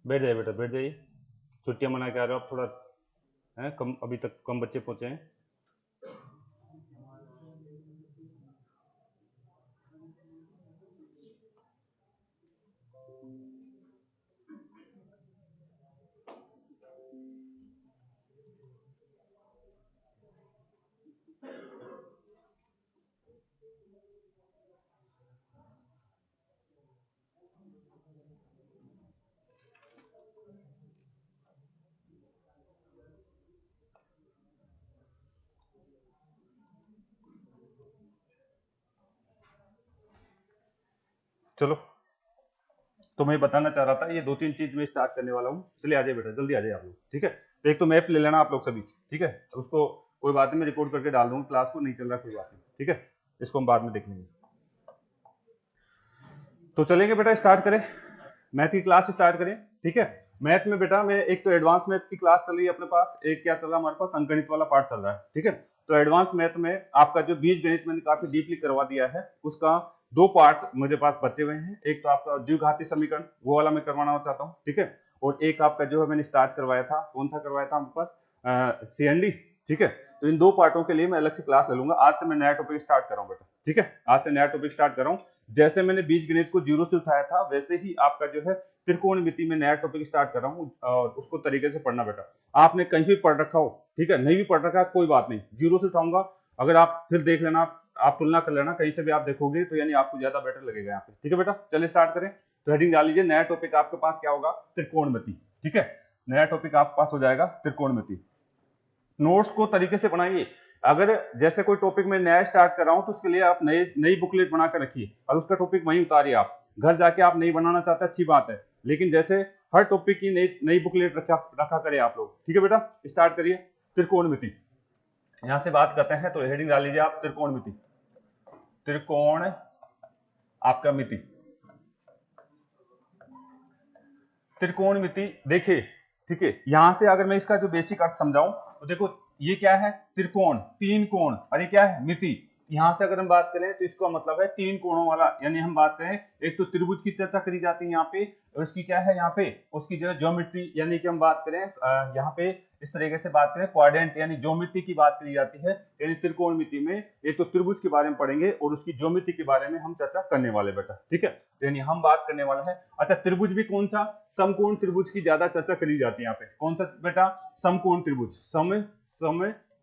बैठ जाइए बेटा, बैठ जाइए। छुट्टियां मना के आ रहे हो आप, थोड़ा है कम, अभी तक कम बच्चे पहुंचे हैं। चलो, तो मैं बताना चाह रहा था, ये 2-3 चीज मैं स्टार्ट करने वाला हूँ। चलिए आ जाइए बेटा, जल्दी आ जाइए आप लोग, ठीक है। तो एक तो मैप ले लेना आप लोग सभी, ठीक है। उसको कोई बात नहीं, मैं रिकॉर्ड करके डाल दूंगा क्लास को, नहीं चल रहा कोई बात नहीं, ठीक है। इसको हम बाद में देख लेंगे। तो चलेंगे बेटा, स्टार्ट करें, मैथ की क्लास स्टार्ट करें, ठीक है। मैथ में बेटा मैं एक तो एडवांस मैथ की क्लास चल रही है अपने पास, एक क्या चल रहा है हमारे पास, अंकगणित वाला पार्ट चल रहा है, ठीक है। तो एडवांस मैथ में आपका जो बीज गणित मैंने काफी डीपली करवा दिया है, उसका 2 पार्ट मेरे पास बचे हुए हैं। एक तो आपका द्विघाती समीकरण, वो वाला मैं करवाना चाहता हूँ, ठीक है। और एक आपका जो है मैंने स्टार्ट करवाया था, कौन सा करवाया था हमारे पास, CND, ठीक है। तो इन 2 पार्टों के लिए मैं अलग से क्लास ले लूंगा। आज से मैं नया टॉपिक स्टार्ट कर रहा हूँ बेटा, ठीक है। आज से नया टॉपिक स्टार्ट कर रहा हूँ। जैसे मैंने बीज गणित को 0 से उठाया था, वैसे ही आपका जो है त्रिकोणमिति में नया टॉपिक स्टार्ट कर रहा हूँ, और उसको तरीके से पढ़ना बेटा। आपने कहीं भी पढ़ रखा हो, ठीक है, नहीं भी पढ़ रखा कोई बात नहीं, 0 से उठाऊंगा। अगर आप फिर देख लेना, आप तुलना कर लेना, कहीं से भी आप देखोगे तो यानी आपको ज्यादा बेटर लगेगा यहाँ पे, ठीक है बेटा। चलिए स्टार्ट करें। तो हेडिंग डाल लीजिए, नया टॉपिक आपके पास क्या होगा, त्रिकोणमिति, ठीक है। नया टॉपिक आपके पास हो जाएगा त्रिकोणमिति। नोट्स को तरीके से बनाइए। अगर जैसे कोई टॉपिक में नया स्टार्ट कर रहा हूं, तो उसके लिए आप नई बुकलेट बना कर रखिए और उसका टॉपिक वहीं उतारिए। आप घर जाके आप नहीं बनाना चाहते, अच्छी बात है, लेकिन जैसे हर टॉपिक की नई बुकलेट रखा करें आप लोग, ठीक है बेटा। स्टार्ट करिए। त्रिकोणमिति, यहां से बात करते हैं, तो हेडिंग डाल लीजिए आप, त्रिकोणमिति। त्रिकोण आपका मिति, त्रिकोणमिति देखिए, ठीक है। यहां से अगर मैं इसका जो बेसिक अर्थ समझाऊं, तो देखो ये क्या है, त्रिकोण, 3 कोण, और ये क्या है, मिति। यहां से अगर हम बात करें तो इसका मतलब है 3 कोणों वाला, यानी हम बात करें, एक तो त्रिभुज की चर्चा करी जाती है यहाँ पे, और इसकी क्या है यहाँ पे, उसकी जो है ज्योमेट्री, यानी कि हम बात करें यहाँ पे इस तरीके से बात करें, क्वाड्रेंट यानी ज्योमेट्री की बात करी जाती है। यानी त्रिकोणमिति में एक तो त्रिभुज के बारे में पढ़ेंगे और उसकी ज्योमेट्री के बारे में हम चर्चा करने वाले बेटा, ठीक है। यानी हम बात करने वाला है। अच्छा, त्रिभुज भी कौन सा, समकोण त्रिभुज की ज्यादा चर्चा करी जाती है यहाँ पे। कौन सा बेटा, समकोण त्रिभुज, सम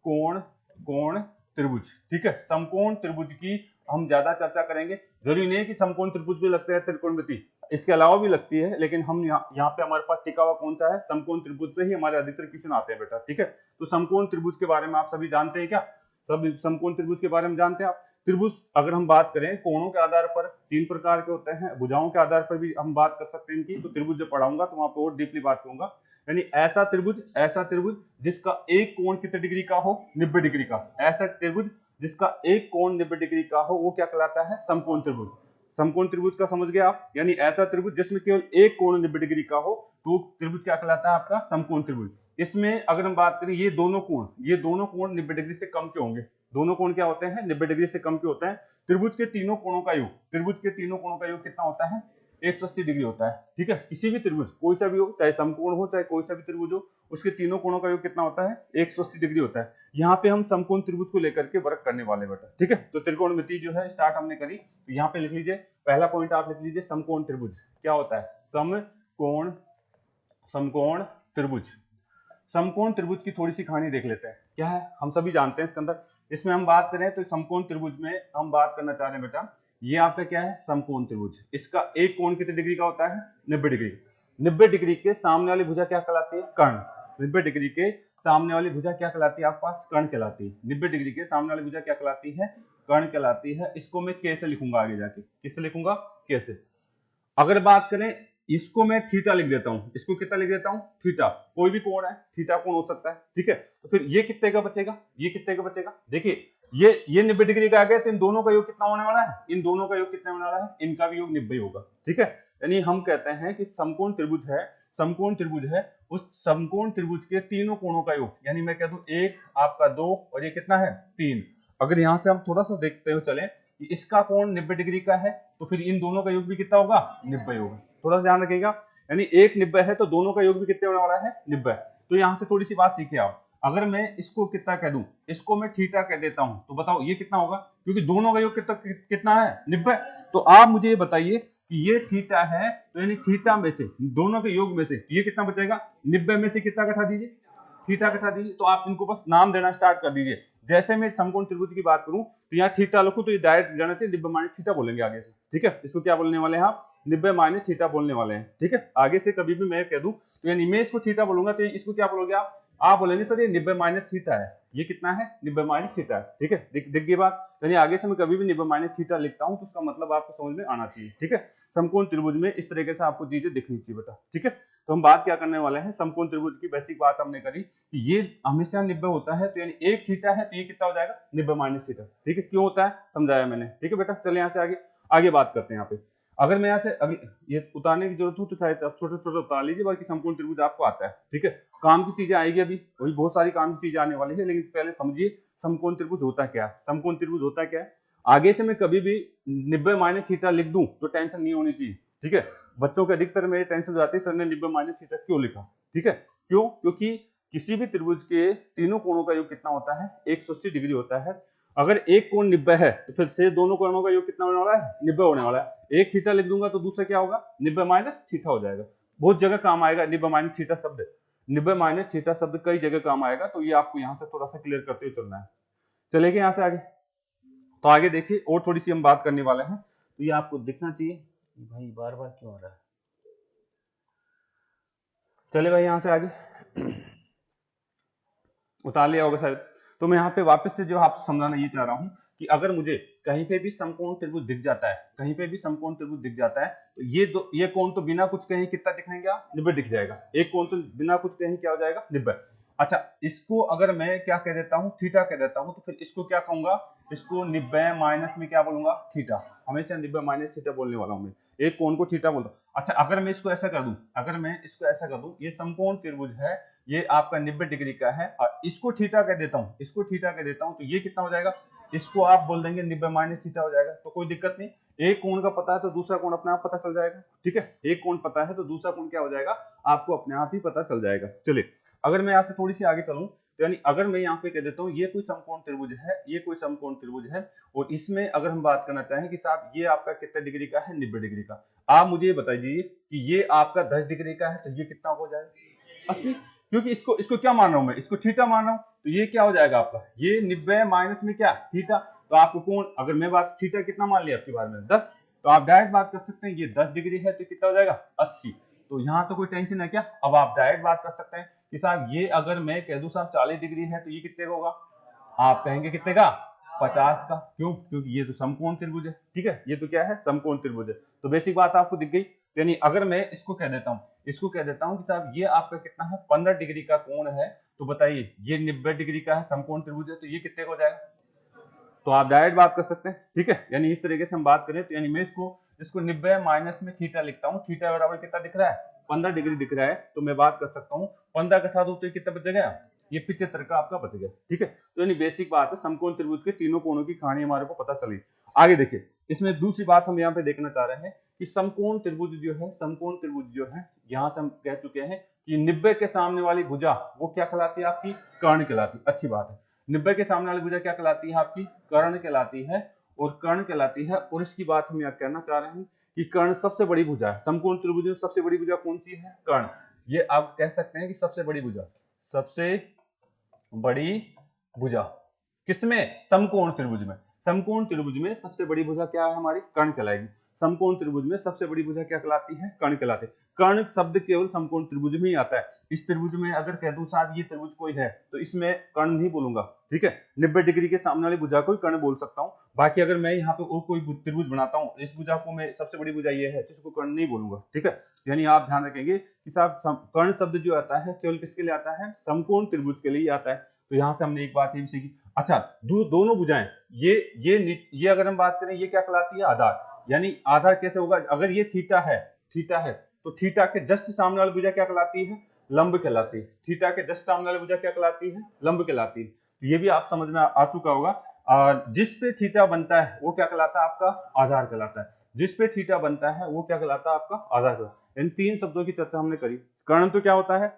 कोण कोण त्रिभुज, ठीक है। समकोण त्रिभुज की हम ज्यादा चर्चा करेंगे। जरूरी नहीं है कि समकोण त्रिभुज भी लगते हैं त्रिकोणमिति, इसके अलावा भी लगती है, लेकिन हम यहाँ पे हमारे पास टिका हुआ कौन सा है, समकोण त्रिभुज पे ही हमारे अधिकतर क्वेश्चन आते हैं बेटा, ठीक है। तो समकोण त्रिभुज के बारे में आप सभी जानते हैं क्या, सब समकोण त्रिभुज के बारे में जानते हैं आप। त्रिभुज अगर हम बात करें, कोणों के आधार पर 3 प्रकार के होते हैं, भुजाओं के आधार पर भी हम बात कर सकते हैं इनकी। तो त्रिभुज जब पढ़ाऊंगा तो वहां पर और डीपली बात करूंगा। यानी ऐसा त्रिभुज जिसका एक कोण कितने डिग्री का हो, 90 डिग्री का। ऐसा त्रिभुज जिसका एक कोण 90 डिग्री का हो, वो क्या कहलाता है, समकोण त्रिभुज। समकोण त्रिभुज का समझ गए आप, यानी ऐसा त्रिभुज जिसमें केवल एक कोण 90 डिग्री का हो, तो त्रिभुज क्या कहलाता है, आपका समकोण त्रिभुज। इसमें अगर हम बात करें, ये दोनों कोण 90 डिग्री से कम के होंगे। दोनों कोण क्या होते हैं, 90 डिग्री से कम के होते हैं। त्रिभुज के तीनों कोणों का योग कितना होता है, 180 डिग्री होता है, ठीक है। किसी भी त्रिभुज, कोई सा भी हो, चाहे समकोण हो चाहे कोई सा भी त्रिभुज हो, उसके तीनों कोणों का योग कितना होता है, 180 डिग्री होता है। यहाँ पे हम समकोण त्रिभुज को लेकर के वर्क करने वाले बेटा, ठीक है। तो त्रिकोणमिति जो है स्टार्ट हमने करी, तो यहाँ पे लिख लीजिए, पहला पॉइंट आप लिख लीजिए, समकोण त्रिभुज क्या होता है, समकोण त्रिभुज। समकोण त्रिभुज की थोड़ी सी कहानी देख लेते हैं, क्या है, हम सभी जानते हैं इसके अंदर। इसमें हम बात करें तो समकोण त्रिभुज में हम बात करना चाह रहे हैं बेटा, ये आपका क्या है, समकोण त्रिभुज। इसका एक कोण कितने डिग्री का होता है, 90 डिग्री। 90 डिग्री के सामने वाली भुजा क्या कहलाती है, कर्ण। 90 डिग्री के सामने वाली भुजा क्या कहलाती है, आपके पास कर्ण कहलाती है। 90 डिग्री के सामने वाली भुजा क्या कहलाती है, कर्ण कहलाती है। इसको मैं कैसे लिखूंगा आगे जाके, किससे लिखूंगा, कैसे। अगर बात करें, इसको मैं थीटा लिख देता हूं, इसको कितना लिख देता हूं, थीटा। कोई भी कोण है, थीटा कोण हो सकता है, ठीक है। तो फिर ये कितने का बचेगा, ये कितने का बचेगा, देखिए ये 90 डिग्री का आ गया, तो इन दोनों का योग कितना होने वाला है, इन दोनों का योग कितना होने वाला है, इनका भी योग 90 होगा, ठीक है। यानी हम कहते हैं कि समकोण त्रिभुज है, उस समकोण त्रिभुज के तीनों कोणों का योग, यानी मैं कह दूं 1 आपका 2 और ये कितना है 3। अगर यहां से हम थोड़ा सा देखते हुए चलें, कि इसका कोण 90 डिग्री का है, तो फिर इन दोनों का योग भी कितना होगा, 90 होगा। थोड़ा सा ध्यान रखिएगा, यानी एक 90 है तो दोनों का योग भी कितने होने वाला है, 90। तो यहाँ से थोड़ी सी बात सीखे आप, अगर मैं इसको कितना कह दूं, इसको मैं थीटा कह देता हूं, तो बताओ ये कितना होगा, क्योंकि दोनों का योग कितना है, 90। तो आप मुझे ये बताइए कि ये थीटा है, तो यानी थीटा में से, दोनों के योग में से ये कितना बचेगा, 90 में से कितना घटा दीजिए, थीटा घटा दीजिए। तो आप इनको बस नाम देना स्टार्ट कर दीजिए। जैसे मैं समकोण त्रिभुज की बात करूं तो यहाँ थीटा लिखूं तो ये डायरेक्ट जाना चाहिए 90 माइनस थीटा बोलेंगे आगे से, ठीक है। इसको क्या बोलने वाले हैं आप, 90 माइनस थीटा बोलने वाले हैं, ठीक है। आगे से कभी भी मैं कह दूं तो यानी मैं इसको थीटा बोलूंगा तो इसको क्या बोलोगे आप बोलेंगे सर ये 90 माइनस थीटा है, ये कितना है, 90 माइनस थीटा है, ठीक है। दिख गई बात, यानी आगे से मैं कभी भी 90 माइनस थीटा लिखता हूं तो उसका मतलब आपको समझ में आना चाहिए, ठीक है। समकोण त्रिभुज में इस तरीके से आपको चीजें दिखनी चाहिए बेटा, ठीक है। तो हम बात क्या करने वाले हैं, समकोण त्रिभुज की बेसिक बात हमने करी कि ये हमेशा 90 होता है, तो यानी एक थीटा है तो ये कितना हो जाएगा, 90 माइनस थीटा, ठीक है। क्यों होता है समझाया मैंने, ठीक है बेटा। चलिए यहाँ से आगे बात करते हैं। यहाँ पे अगर मैं यहाँ से अभी ये उतारने की जरूरत हो तो चाहे आप छोटे छोटे उतार लीजिए, बाकी समकोण त्रिभुज आपको आता है, ठीक है। काम की चीजें आएगी, अभी वही बहुत सारी काम की चीजें आने वाली है, लेकिन पहले समझिए समकोण त्रिभुज होता क्या है। समकोण त्रिभुज होता क्या है, आगे से मैं कभी भी 90 माइनस थीटा लिख दूं तो टेंशन नहीं होनी चाहिए, ठीक है। बच्चों के अधिकतर मेरी टेंशन हो जाती है, सर ने 90 माइनस थीटा क्यों लिखा, ठीक है। क्यों, क्योंकि किसी भी त्रिभुज के तीनों कोणों का योग कितना होता है, 180 डिग्री होता है। अगर एक कोण 90 है तो फिर से दोनों कोणों का योग कितना होने वाला है, 90 होने वाला है। एक थीटा लिख दूंगा तो दूसरा क्या होगा, 90 माइनस थीटा हो जाएगा। बहुत जगह काम आएगा 90 माइनस थीटा शब्द, 90 माइनस थीटा शब्द कई जगह काम आएगा, तो ये आपको यहाँ से थोड़ा सा क्लियर करते हुए चलना है। चलेगा यहाँ से आगे, तो आगे देखिए और थोड़ी सी हम बात करने वाले हैं, तो ये आपको दिखना चाहिए। भाई बार बार क्यों आ रहा है, चले भाई यहाँ से आगे उतार लिया होगा शायद। तो मैं यहाँ पे वापस से जो आपको समझाना ये चाह रहा हूँ कि अगर मुझे कहीं पे भी समकोण त्रिभुज दिख जाता है, कहीं पे भी समकोण त्रिभुज दिख जाता है, तो ये कोण तो बिना कुछ कहीं कितना दिखाएंगे आप, 90 दिख जाएगा। एक कोण तो बिना कुछ कहीं क्या हो जाएगा, 90। अच्छा, इसको अगर मैं क्या कह देता हूँ, थीटा कह देता हूँ, तो फिर इसको क्या कहूंगा, इसको 90 माइनस में क्या बोलूंगा, थीटा। हमेशा 90 माइनस थीटा बोलने वाला हूँ मैं, एक कोण को थीटा बोलता हूँ। अच्छा, अगर मैं इसको ऐसा कर दूं, अगर मैं इसको ऐसा कर दूं, ये समकोण त्रिभुज है, ये आपका 90 डिग्री का है, और इसको थीटा कह देता हूं, इसको थीटा कह देता हूं, तो ये कितना हो जाएगा, इसको आप बोल देंगे 90 माइनस थीटा हो जाएगा। तो कोई दिक्कत नहीं, एक कोण का पता है तो दूसरा कोण अपने आप पता चल जाएगा, ठीक है। एक कोण पता है तो दूसरा कोण क्या हो जाएगा, आपको अपने आप ही पता चल जाएगा। चलिए, अगर मैं यहाँ से थोड़ी सी आगे चलूं, तो यानी अगर मैं यहाँ पे कह देता हूँ ये कोई समकोण त्रिभुज है, ये कोई समकोण त्रिभुज है, और इसमें अगर हम बात करना चाहें कि साहब ये आपका कितने डिग्री का है, 90 डिग्री का, आप मुझे ये बताइए कि ये आपका 10 डिग्री का है, तो ये कितना हो जाएगा, 80। क्योंकि इसको क्या मान रहा हूं मैं, इसको थीटा मान रहा हूं, तो ये क्या हो जाएगा आपका, ये 90 माइनस में क्या, थीटा। तो आपको कोण, अगर मैं बात थीटा कितना मान लिया आपके बारे में, 10, तो आप डायरेक्ट बात कर सकते हैं ये 10 डिग्री है तो कितना हो जाएगा, 80। तो यहाँ तो कोई टेंशन है क्या, अब आप डायरेक्ट बात कर सकते हैं कि साहब ये अगर मैं कह दूं साहब 40 डिग्री है तो ये कितने का होगा, आप कहेंगे कितने का, 50 का। क्यों, क्योंकि ये तो समकोण त्रिभुज है, ठीक है, ये तो क्या है, समकोण त्रिभुज है। तो बेसिक बात आपको दिख गई। यानी अगर मैं इसको कह देता हूं, इसको कह देता हूं कि साहब ये आपका कितना है, 15 डिग्री का कोण है, तो बताइए ये 90 डिग्री का है, समकोण त्रिभुज है, तो ये कितने का हो जाएगा, तो आप डायरेक्ट बात कर सकते हैं, ठीक है। यानी इस तरीके से हम बात करें तो यानी मैं इसको 90 माइनस में थीटा लिखता हूँ, थीटा बराबर कितना दिख रहा है, 15 डिग्री दिख रहा है, तो मैं बात कर सकता हूँ 15 का घटा दो तो ये कितना बच गया, ये 75 का आपका बच गया, ठीक है। तो यानी बेसिक बात है, समकोण त्रिभुज के तीनों कोणों की कहानी हमारे को पता चली। आगे देखिए, इसमें दूसरी बात हम यहाँ पे देखना चाह रहे हैं कि समकोण त्रिभुज जो है, समकोण त्रिभुज जो है, यहाँ से हम कह चुके हैं कि 90 के सामने वाली भुजा वो क्या कहलाती है, आपकी कर्ण कहलाती है। अच्छी बात है, 90 के सामने वाली भुजा क्या कहलाती है, आपकी कर्ण कहलाती है, और कर्ण कहलाती है। और इसकी बात हम यहाँ कहना चाह रहे हैं कि कर्ण सबसे बड़ी भुजा है, समकोण त्रिभुज में सबसे बड़ी भुजा कौन सी है, कर्ण। ये आप कह सकते हैं कि सबसे बड़ी भुजा, सबसे बड़ी भुजा किसमें, समकोण त्रिभुज में। समकोण त्रिभुज में सबसे बड़ी भुजा क्या है हमारी, कर्ण कहलाएगी। समकोण त्रिभुज में सबसे बड़ी भुजा क्या कहलाती है, कर्ण कहलाती है। कर्ण शब्द केवल समकोण त्रिभुज में ही आता है। इस त्रिभुज में अगर कह दूं साहब ये त्रिभुज कोई है, तो इसमें कर्ण नहीं बोलूंगा, ठीक है। 90 डिग्री के सामने वाली भुजा को ही कर्ण बोल सकता हूं। बाकी अगर मैं यहाँ पे और कोई त्रिभुज बनाता हूँ, इस भुजा को मैं सबसे बड़ी भुजा ये है, तो इसको कर्ण नहीं बोलूंगा, ठीक है। यानी आप ध्यान रखेंगे कि साहब कर्ण शब्द जो आता है केवल किसके लिए आता है, समकोण त्रिभुज के लिए आता है। तो यहाँ से हमने एक बात ये भी सीखी। अच्छा, दोनों भुजाएं, ये अगर हम बात करें, ये क्या कहलाती है, आधार। यानी आधार कैसे होगा, अगर ये थीटा है, थीटा है, तो थीटा के जस्ट सामने वाली भुजा क्या कहलाती है, लंब कहलाती है। थीटा के जस्ट सामने वाली भुजा क्या कहलाती है, लंब कहलाती है। ये भी आप समझ में आ चुका होगा जिस पे थीटा बनता है वो क्या कहलाता है, आपका आधार कहलाता है। जिस पे थीटा बनता है वो क्या कहलाता है, आपका आधार कहलाता है। इन तीन शब्दों की चर्चा हमने करी। कर्ण तो क्या होता है,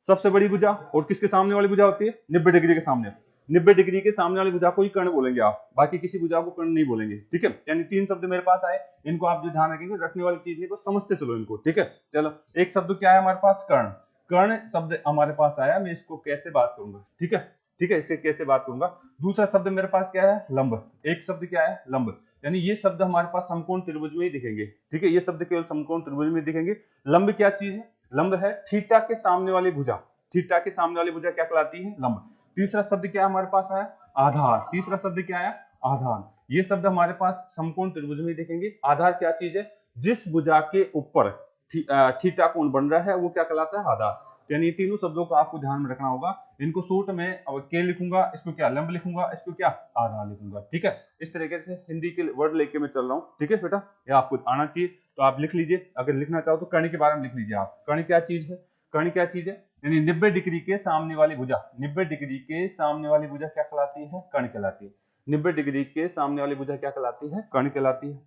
सबसे बड़ी भुजा, और किसके सामने वाली भुजा होती है, 90 डिग्री के सामने। 90 डिग्री के सामने वाली भुजा को ही कर्ण बोलेंगे आप, बाकी किसी भुजा को कर्ण नहीं बोलेंगे, ठीक है। यानी तीन शब्द मेरे पास आए, इनको आप जो ध्यान रखेंगे, रखने वाली चीज नहीं को समझते चलो इनको, ठीक है। चलो, एक शब्द क्या है हमारे पास, कर्ण। कर्ण शब्द हमारे पास आया, मैं इसको कैसे बात करूंगा, ठीक है, ठीक है, इससे कैसे बात करूंगा। दूसरा शब्द मेरे पास क्या है, लंब। एक शब्द क्या है, लंब। यानी ये शब्द हमारे पास समकोण त्रिभुज में ही दिखेंगे, ठीक है। ये शब्द केवल समकोण त्रिभुज में दिखेंगे। लंब क्या चीज है, लंब है थीटा के सामने वाली भुजा। थीटा के सामने वाली भुजा क्या कहलाती है, लंब। तीसरा शब्द क्या हमारे पास आया, आधार। तीसरा शब्द क्या आया, आधार। ये शब्द हमारे पास समकोण त्रिभुज में दिखेंगे। आधार क्या चीज है, जिस भुजा के ऊपर थीटा कोण बन रहा है वो क्या कहलाता है, आधार। यानी तीनों शब्दों को आपको ध्यान में रखना होगा। इनको शॉर्ट में के लिखूंगा, इसको क्या लंब लिखूंगा, इसको क्या आधार लिखूंगा, ठीक है। इस तरीके से हिंदी के वर्ड लेके मैं चल रहा हूँ, ठीक है बेटा, ये आपको आना चाहिए। तो आप लिख लीजिए, अगर लिखना चाहो तो कर्ण के बारे में लिख लीजिए आप। कर्ण क्या चीज है, कर्ण क्या चीज है, यानी 90 डिग्री के सामने वाली भुजा। 90 डिग्री के सामने वाली भुजा क्या कहलाती है, कर्ण कहलाती है। 90 डिग्री के सामने वाली भुजा क्या कहलाती है, कर्ण कहलाती है।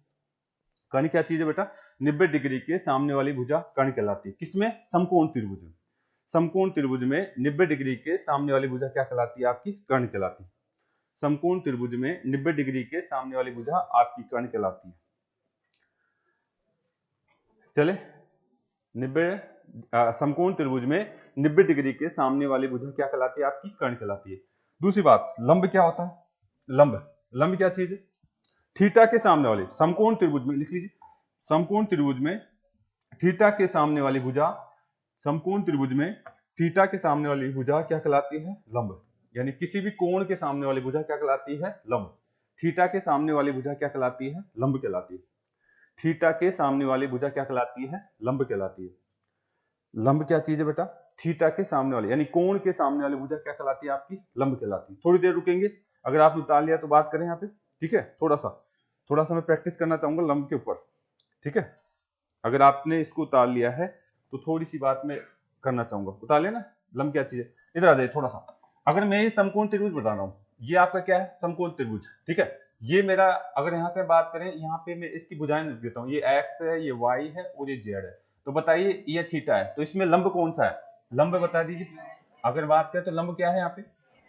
कर्ण क्या चीज है बेटा, 90 डिग्री के सामने वाली भुजा कर्ण कहलाती है। किसमें, समकोण त्रिभुज में। समकोण त्रिभुज में 90 डिग्री के सामने वाली भुजा क्या कहलाती है, आपकी कर्ण कहलाती है। समकोण त्रिभुज में 90 डिग्री के सामने वाली भुजा आपकी कर्ण कहलाती है। चले, 90 समकोण त्रिभुज में 90 डिग्री के सामने वाली भुजा क्या कहलाती है, आपकी कर्ण कहलाती है। दूसरी बात, लंब क्या होता है, लंब। लंब क्या चीज है, थीटा के सामने वाली, समकोण त्रिभुज में लिख लीजिए, समकोण त्रिभुज में थीटा के सामने वाली भुजा, समकोण त्रिभुज में थीटा के सामने वाली भुजा क्या कहलाती है, लंब। यानी किसी भी कोण के सामने वाली भुजा क्या कहलाती है, लंब। थीटा के सामने वाली भुजा क्या कहलाती है, लंब कहलाती है। थीटा के सामने वाली भुजा क्या कहलाती है, लंब कहलाती है। लंब क्या चीज है बेटा, थीटा के सामने वाली, यानी कोण के सामने वाली भुजा क्या कहलाती है, आपकी लंब कहलाती है। थोड़ी देर रुकेंगे, अगर आपने उतार लिया तो बात करें यहाँ पे, ठीक है। थोड़ा सा मैं प्रैक्टिस करना चाहूंगा लंब के ऊपर, ठीक है। अगर आपने इसको उतार लिया है तो थोड़ी सी बात मैं करना चाहूंगा। उतार लिया ना, लंब क्या चीज है, इधर आ जाइए थोड़ा सा। अगर मैं ये समकोण त्रिभुज बता रहा हूँ, ये आपका क्या है, समकोण त्रिभुज, ठीक है। ये मेरा, अगर यहाँ से बात करें, यहाँ पे मैं इसकी भुजाएं लिख देता हूँ, ये एक्स है, ये वाई है और ये जेड है। तो बताइए ये थीटा है, तो इसमें लंब कौन सा है, लंब बता दीजिए। अगर बात करें तो लंब क्या है, यहाँ पे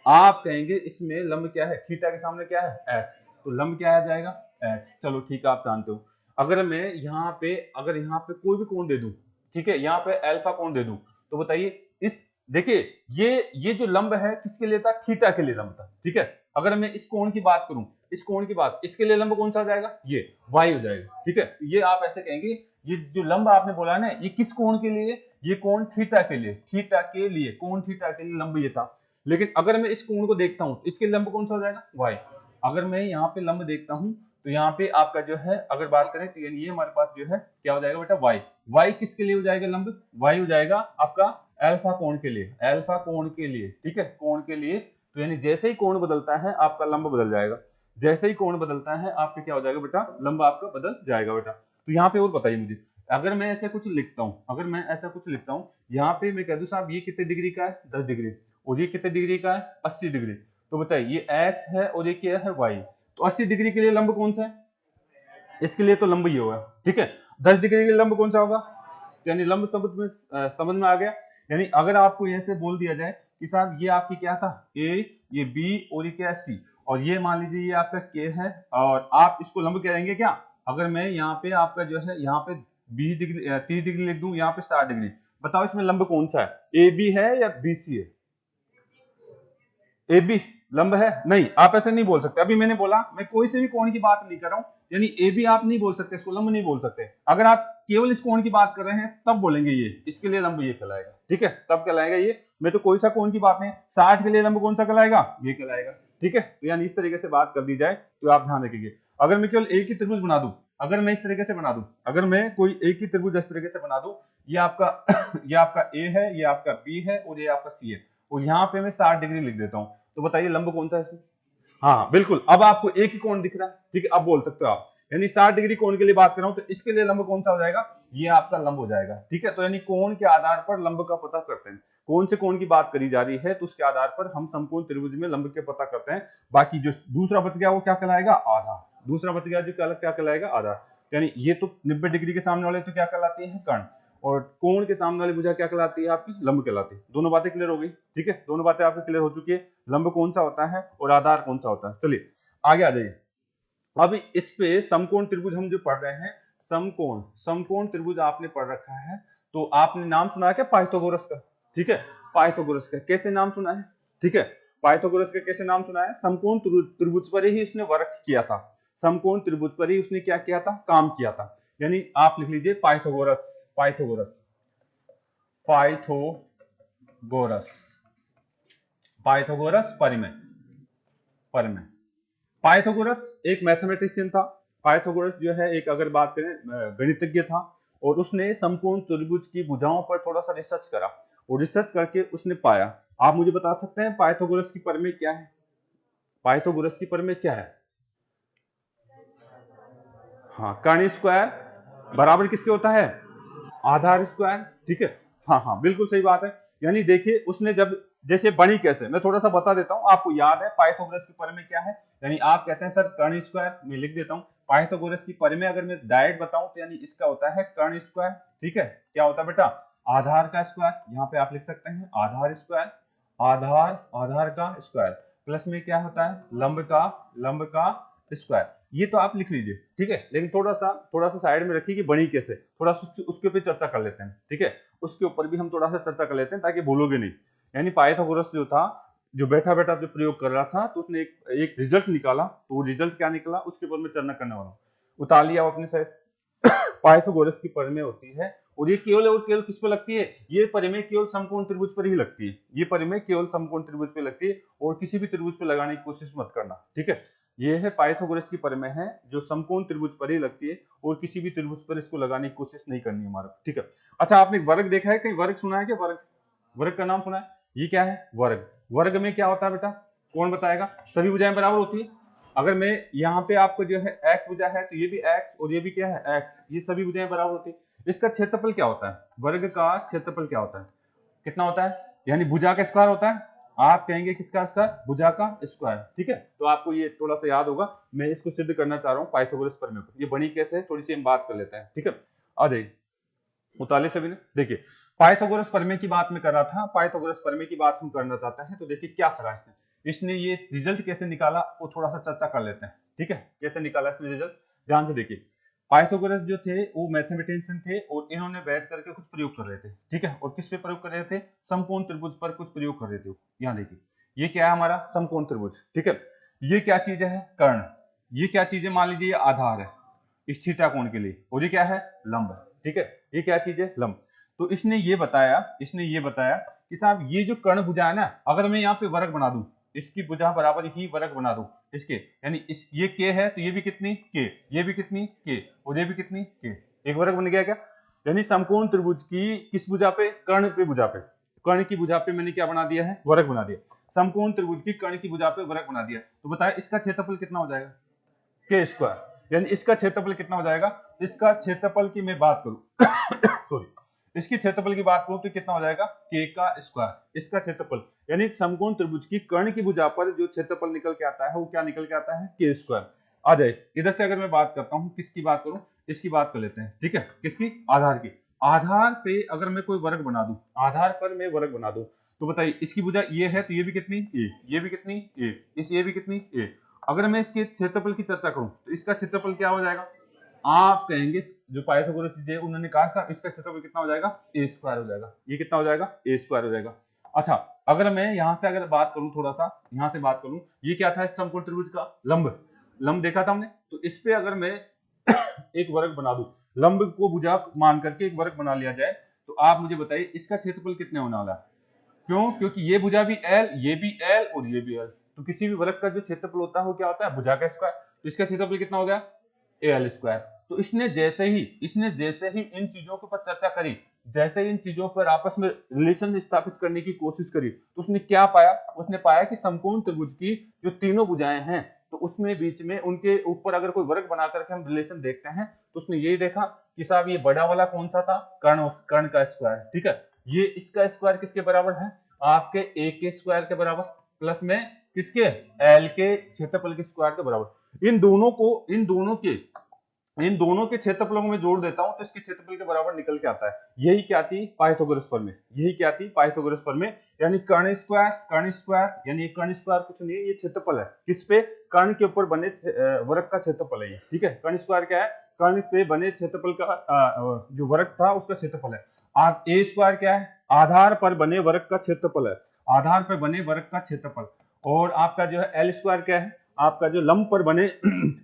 आप कहेंगे इसमें लंब क्या है, थीटा के सामने क्या है, एक्स। तो लंब क्या आ जाएगा, एक्स। चलो ठीक है, आप जानते हो। अगर मैं यहाँ पे, अगर यहाँ पे कोई भी कोण दे दूं, ठीक है, यहाँ पे अल्फा कोण दे दूं, तो बताइए इस, देखिए ये जो लंब है किसके लिए था, थीटा के लिए लंब था, ठीक है। अगर मैं इस कोण की बात करूं, इस कोण की बात, इसके लिए लंब कौन सा आ जाएगा, ये वाई हो जाएगा, ठीक है। ये आप ऐसे कहेंगे, ये जो लंब आपने बोला ना, ये किस कोण के लिए, ये कोण थीटा के लिए, थीटा के लिए, कोण थीटा के लिए लंब ये था। लेकिन अगर मैं इस कोण को देखता हूं, इसके लंब कौन सा हो जाएगा, वाई। अगर मैं यहाँ पे लंब देखता हूं तो यहाँ पे आपका जो है, अगर बात करें तो ये हमारे पास जो है क्या हो जाएगा बेटा, वाई। वाई किसके लिए हो जाएगा लंब, वाई हो जाएगा आपका अल्फा कोण के लिए, अल्फा कोण के लिए, ठीक है, कोण के लिए। तो यानी जैसे ही कोण बदलता है आपका लंब बदल जाएगा, जैसे ही कोण बदलता है आपका क्या हो जाएगा बेटा, लंब आपका बदल जाएगा बेटा। तो यहाँ पे और बताइए मुझे, अगर मैं ऐसे कुछ लिखता हूँ, अगर मैं ऐसा कुछ लिखता हूँ, यहाँ पे मैं कह दूं साहब ये कितने डिग्री का है, 10 डिग्री, और ये कितने डिग्री का है, 80 डिग्री। तो बताइए ये एक्स है और ये क्या है, वाई। तो 80 डिग्री के लिए लंब कौन सा है, इसके लिए तो लंब ये होगा, ठीक है। 10 डिग्री के लिए लंब कौन सा होगा, यानी लंब समझ में आ गया। यानी अगर आपको ऐसे बोल दिया जाए कि साहब ये आपकी क्या था, ए, ये बी और ये क्या है, सी, और ये मान लीजिए ये आपका के है, और आप इसको लंब कहेंगे क्या। अगर मैं यहाँ पे आपका जो है, यहाँ पे 20 डिग्री 30 डिग्री लिख दूं, यहाँ पे 60 डिग्री, बताओ इसमें लंब कौन सा है, ए बी है या बी सी है, ए बी लंब है, नहीं, आप ऐसे नहीं बोल सकते। अभी मैंने बोला मैं कोई से भी कोण की बात नहीं कर रहा हूं, यानी ए बी आप नहीं बोल सकते, इसको लंब नहीं बोल सकते। अगर आप केवल इस कोण की बात कर रहे हैं तब बोलेंगे ये, इसके लिए लंब ये कहलाएगा, ठीक है, तब कहलाएगा ये। मैं तो कोई सा कोण की बात नहीं, 60 के लिए लंब कौन सा कहलाएगा, ये कहलाएगा, ठीक है। तो यानी इस तरीके से बात कर दी जाए तो आप ध्यान रखिए। अगर मैं केवल एक ही त्रिभुज बना दूं, अगर मैं इस तरीके से बना दूं, अगर मैं कोई एक ही त्रिभुज इस तरीके से बना दूं, ये आपका ये आपका ए है, ये आपका बी है और ये आपका सी है, और यहाँ पे मैं 60 डिग्री लिख देता हूँ, तो बताइए लंब कौन सा है इसमें। हाँ बिल्कुल, अब आपको एक ही कोण दिख रहा है, ठीक है, अब बोल सकते हो आप। यानी 60 डिग्री कोण के लिए बात कर रहा हूं, तो इसके लिए लंब कौन सा हो जाएगा, ये आपका लंब हो जाएगा। ठीक है, तो यानी कोण के आधार पर लंब का पता करते हैं। कौन से कोण की बात करी जा रही है तो उसके आधार पर हम समकोण त्रिभुज में लंब के पता करते हैं। बाकी जो दूसरा बच गया वो क्या कहलाएगा, आधार। दूसरा बच गया जो क्या कहलाएगा, आधार। यानी ये तो 90 डिग्री के सामने वाले तो क्या कहलाती है, कर्ण, और कोण के सामने वाली भुजा क्या कहलाती है, आपकी लंब कहलाती है। दोनों बातें क्लियर हो गई। ठीक है, दोनों बातें आपकी क्लियर हो चुकी है, लंब कौन सा होता है और आधार कौन सा होता है। चलिए आगे आ जाइए। अब इस पे समकोण त्रिभुज हम जो पढ़ रहे हैं, समकोण त्रिभुज आपने पढ़ रखा है, तो आपने नाम सुना है क्या, पाइथागोरस का। ठीक है, पाइथागोरस का कैसे नाम सुना है, ठीक है, पाइथागोरस का कैसे नाम सुना है, समकोण त्रिभुज पर ही उसने वर्क किया था, समकोण त्रिभुज पर ही उसने क्या किया था, काम किया था। यानी आप लिख लीजिए पाइथागोरस, पाइथागोरस, पाइथागोरस, पाइथागोरस परिमेय, परिमेय। पाइथागोरस एक मैथमेटिशियन था। पाइथागोरस जो है एक, अगर बात करें, गणितज्ञ था, और उसने समकोण त्रिभुज की भुजाओं पर थोड़ा सा रिसर्च करा, और रिसर्च करके उसने पाया। आप मुझे बता सकते हैं पाइथागोरस की परिमेय क्या है, पाइथागोरस की परिमेय क्या है, हाँ, कर्ण स्क्वायर बराबर किसके होता है, आधार स्क्वायर। ठीक है, हाँ हाँ बिल्कुल सही बात है। यानी देखिए उसने जब, जैसे बनी कैसे, मैं थोड़ा सा बता देता हूं, आपको याद है पाइथागोरस की परिमेय क्या है। यानी आप कहते हैं सर कर्ण स्क्वायर, मैं लिख देता हूं पाइथागोरस की परिमेय, अगर मैं डायरेक्ट बताऊं तो यानी इसका होता है कर्ण स्क्वायर। ठीक है, क्या होता है बेटा, आधार का स्क्वायर, यहाँ पे आप लिख सकते हैं आधार स्क्वायर, आधार का स्क्वायर, प्लस में क्या होता है, लंब का स्क्वायर। ये तो आप लिख लीजिए। ठीक है, लेकिन थोड़ा सा साइड में रखिए कि बनी कैसे, थोड़ा सा उसके ऊपर चर्चा कर लेते हैं। ठीक है, उसके ऊपर भी हम थोड़ा सा चर्चा कर लेते हैं ताकि भूलोगे नहीं। यानी पाइथागोरस जो था, जो बैठा जो प्रयोग कर रहा था, तो उसने एक रिजल्ट निकाला, तो वो रिजल्ट क्या निकला उसके ऊपर मैं चर्चा करने वाला हूँ। उतार लिया अपने साइड। पाइथागोरस की परिमेय होती है, और ये केवल और केवल किस पे लगती है, ये परिमेय केवल समकोण त्रिभुज पर ही लगती है। ये परिमेय केवल समकोण त्रिभुज पे लगती है, और किसी भी त्रिभुज पे लगाने की कोशिश मत करना। ठीक है, ये है पाइथागोरस की परिमेय है, जो समकोण त्रिभुज पर ही लगती है, और किसी भी त्रिभुज पर इसको लगाने की कोशिश नहीं करनी है हमारा। ठीक है, अच्छा आपने वर्ग देखा है, कहीं वर्ग सुना है क्या, वर्ग, वर्ग का नाम सुना है, ये क्या है वर्ग। वर्ग में क्या होता है बेटा, कौन बताएगा, सभी भुजाएं बराबर होती है। अगर मैं यहाँ पे आपको जो है x भुजा है, तो ये भी x और ये भी क्या है x, ये सभी भुजाएं बराबर होती है। इसका क्षेत्रफल क्या होता है, वर्ग का क्षेत्रफल क्या होता है, कितना होता है, यानी भुजा का स्क्वायर होता है। आप कहेंगे किसका स्क्वायर, भुजा का स्क्वायर। ठीक है, तो आपको ये थोड़ा सा याद होगा। मैं इसको सिद्ध करना चाह रहा हूँ पाइथागोरस परिमेय को, ये बनी कैसे है थोड़ी सी हम बात कर लेते हैं। ठीक है, आ जाइए, उताले सभी ने। देखिए पाइथागोरस परिमेय की बात मैं कर रहा था, पाइथागोरस परिमेय की बात हम करना चाहते हैं, तो देखिए क्या करा इसने ये रिजल्ट कैसे निकाला वो थोड़ा सा चर्चा कर लेते हैं। ठीक है, कैसे निकाला इसने रिजल्ट, ध्यान से देखिए। पाइथागोरस जो थे वो मैथमेटिशियन थे, और इन्होंने बैठ करके कुछ प्रयोग कर रहे थे। ठीक है, और किस पे प्रयोग कर रहे थे, समकोण त्रिभुज पर कुछ प्रयोग कर रहे थे। यहाँ देखिए ये क्या है हमारा समकोण त्रिभुज। ठीक है, ये क्या चीज है, कर्ण, ये क्या चीज है, मान लीजिए ये आधार है इस थीटा कोण के लिए, और ये क्या है, लंब। ठीक है, ये क्या चीज है, लंब। तो इसने ये बताया कि साहब ये जो कर्ण भुजा है ना, अगर मैं यहाँ पे वर्ग बना दूं, इसकी भुजा बराबर ही वर्ग बना दूं इसके, यानी इस ये के है तो ये भी कितनी के, ये भी कितनी के, और ये भी कितनी के, एक वर्ग बन गया क्या। यानी समकोण त्रिभुज की किस भुजा पे, कर्ण पे भुजा पे, कर्ण की भुजा पे मैंने क्या बना दिया है, वर्ग बना दिया। समकोण त्रिभुज की कर्ण की भुजा पे वर्ग बना दिया, तो बताया इसका क्षेत्रफल कितना हो जाएगा, के स्क्वायर। यानी इसका क्षेत्रफल कितना हो जाएगा, इसका क्षेत्रफल की मैं बात करूं सॉरी, इसकी क्षेत्रफल की बात करूं तो कितना हो जाएगा, के का स्क्वायर, इसका क्षेत्रफल। यानी समकोण त्रिभुज की कर्ण की भुजा पर जो क्षेत्रफल निकल के आता है वो क्या निकल के आता है, के स्क्वायर। आ जाए इधर से, अगर मैं बात करता हूं किसकी बात करूं, इसकी बात कर लेते हैं। ठीक है, किसकी, आधार की। आधार पे अगर मैं कोई वर्ग बना दूं, आधार पर मैं वर्ग बना दूं, तो बताइए इसकी भुजा ये है तो ये भी कितनी ए, ये भी कितनी ए, इस ये भी कितनी ए। अगर मैं इसके क्षेत्रफल की चर्चा करूं तो इसका क्षेत्रफल क्या हो जाएगा, आप कहेंगे जो पाइथागोरस जी उन्होंने कहा साहब इसका क्षेत्रफल कितना हो जाएगा, ए स्क्वायर हो जाएगा। ये कितना हो जाएगा, ए स्क्वायर हो जाएगा। अच्छा अगर मैं यहां से अगर बात करूं, थोड़ा सा यहां से बात करूं, ये क्या था, समकोण त्रिभुज का लंब, लंब देखा था हमने, तो इस पे अगर मैं एक वर्ग बना दूं, लंब को भुजा मान करके एक वर्ग बना लिया जाए, तो आप मुझे बताइए इसका क्षेत्रफल कितने होने वाला है। क्यों, क्योंकि ये भुजा भी एल, ये भी एल और ये भी एल, तो किसी भी वर्ग का जो क्षेत्रफल होता है वो क्या होता है, भुजा का स्क्वायर। तो इसका क्षेत्रफल कितना हो गया, एल स्क्वायर। तो इसने जैसे ही इन चीजों के ऊपर चर्चा करी, जैसे ही इन चीजों पर आपस में रिलेशन स्थापित करने की कोशिश करी, तो उसने क्या पाया, उसने पाया कि समकोण त्रिभुज की जो तीनों भुजाएं हैं, तो उसमें बीच में उनके ऊपर अगर कोई वर्ग बना करके हम रिलेशन देखते हैं तो उसने यही देखा कि साहब ये बड़ा वाला कौन सा था, कर्ण का स्क्वायर, ठीक है, ये इसका स्क्वायर किसके बराबर है, आपके ए के स्क्वायर के बराबर, प्लस में किसके, एल के क्षेत्रफल के स्क्वायर के बराबर। इन दोनों के क्षेत्रफलों में जोड़ देता हूं तो इसके क्षेत्रफल के बराबर निकल के आता है। यही क्या थी पाइथागोरस प्रमेय, यानी कर्ण स्क्वायर यानी कर्ण स्क्वायर कुछ नहीं है, ये क्षेत्रफल है किस पे, कर्ण के ऊपर बने वर्ग का क्षेत्रफल है ये, ठीक है। कर्ण स्क्वायर क्या है, कर्ण पे बने क्षेत्रफल का जो वर्ग था उसका क्षेत्रफल है। ए स्क्वायर क्या है, आधार पर बने वर्ग का क्षेत्रफल है, आधार पर बने वर्ग का क्षेत्रफल। और आपका जो है एल स्क्वायर क्या है, आपका जो लंब पर बने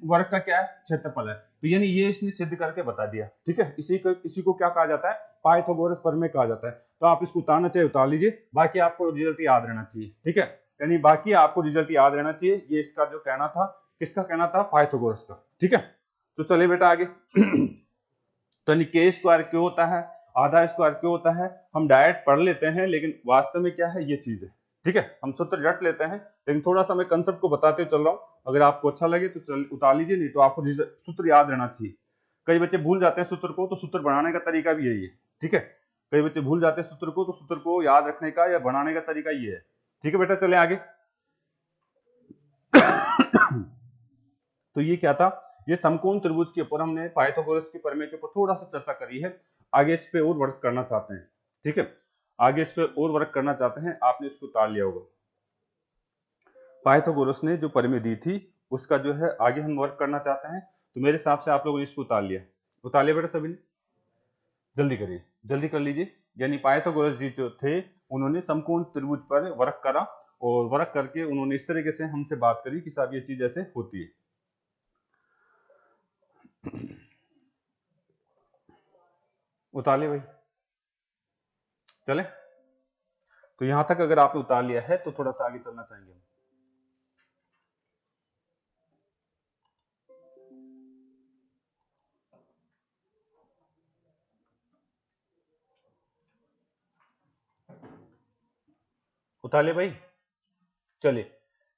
वर्ग का क्या है, क्षेत्रफल है। तो यानी ये इसने सिद्ध करके बता दिया, ठीक है। इसी को क्या कहा जाता है, पाइथागोरस प्रमेय कहा जाता है। तो आप इसको उतारना चाहिए उतार लीजिए, बाकी आपको रिजल्ट याद रहना चाहिए, ठीक है। यानी बाकी आपको रिजल्ट याद रहना चाहिए, ये इसका जो कहना था, किसका कहना था, पाइथागोरस का, ठीक है। तो चलिए बेटा आगे तो यानी के स्क्वायर क्यों होता है, आधा स्क्वायर क्यों होता है, हम डायरेक्ट पढ़ लेते हैं, लेकिन वास्तव में क्या है ये चीज है, ठीक है। हम सूत्र रट लेते हैं, लेकिन थोड़ा सा मैं कंसेप्ट को बताते चल रहा हूं, अगर आपको अच्छा लगे तो उतार लीजिए, नहीं तो आपको सूत्र याद रहना चाहिए। कई बच्चे भूल जाते हैं सूत्र को, तो सूत्र बनाने का तरीका भी यही है, ठीक है। कई बच्चे भूल जाते हैं सूत्र को, तो सूत्र को याद रखने का या बनाने का तरीका ये है, ठीक है बेटा। चले आगे तो ये क्या था, ये समकोण त्रिभुज के ऊपर हमने पाइथागोरस की प्रमेय के ऊपर थोड़ा सा चर्चा करी है। आगे इस पे और वर्क करना चाहते हैं, ठीक है, आगे इस पे और वर्क करना चाहते हैं, आपने इसको उतार लिया होगा। पाइथागोरस ने जो प्रमेय दी थी उसका जो है आगे हम वर्क करना चाहते हैं, तो मेरे हिसाब से आप लोगों ने इसको उतार लिया बेटा सभी ने, जल्दी करिए, जल्दी कर लीजिए। यानी पाइथागोरस जी जो थे उन्होंने समकोण त्रिभुज पर वर्क करा, और वर्क करके उन्होंने इस तरीके से हमसे बात करी कि साहब ये चीज ऐसे होती है। उतार लिया भाई, चले। तो यहां तक अगर आपने उतार लिया है तो थोड़ा सा आगे चलना चाहेंगे हम। उतार लिया भाई, चलिए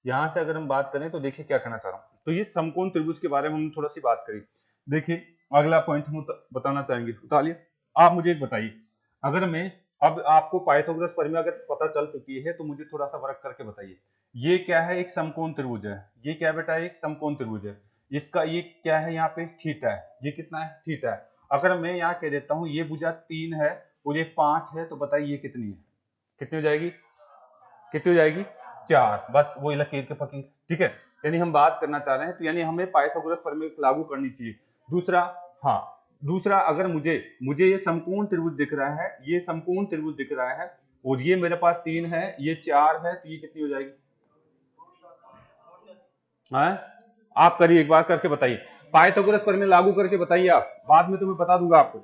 यहां से अगर हम बात करें तो देखिए क्या कहना चाह रहा हूं। तो ये समकोण त्रिभुज के बारे में हमने थोड़ा सी बात करी। देखिए अगला पॉइंट हम बताना चाहेंगे, उतार लिया। आप मुझे एक बताइए, अगर मैं अब आपको पाइथागोरस प्रमेय अगर पता चल चुकी है तो मुझे थोड़ा सा वर्क करके बताइए। ये क्या है, एक समकोण त्रिभुज है, ये क्या बेटा, एक समकोण त्रिभुज है, इसका ये क्या है, यहाँ पे थीटा है, ये कितना है, थीटा है। अगर मैं यहाँ कह देता हूँ ये भुजा 3 है और ये 5 है, तो बताइए ये कितनी है, कितनी हो जाएगी, कितनी हो जाएगी, 4। बस वही लकीर के फकीर, ठीक है। यानी हम बात करना चाह रहे हैं, तो यानी हमें पाइथागोरस प्रमेय लागू करनी चाहिए। दूसरा, हाँ दूसरा, अगर मुझे ये समकोण त्रिभुज दिख रहा है, ये समकोण त्रिभुज दिख रहा है, और ये मेरे पास 3 है, ये 4 है, तो ये कितनी हो जाएगी, है? आप करिए, एक बार करके बताइए, पाइथागोरस प्रमेय लागू करके बताइए, आप बाद में तो मैं बता दूंगा आपको।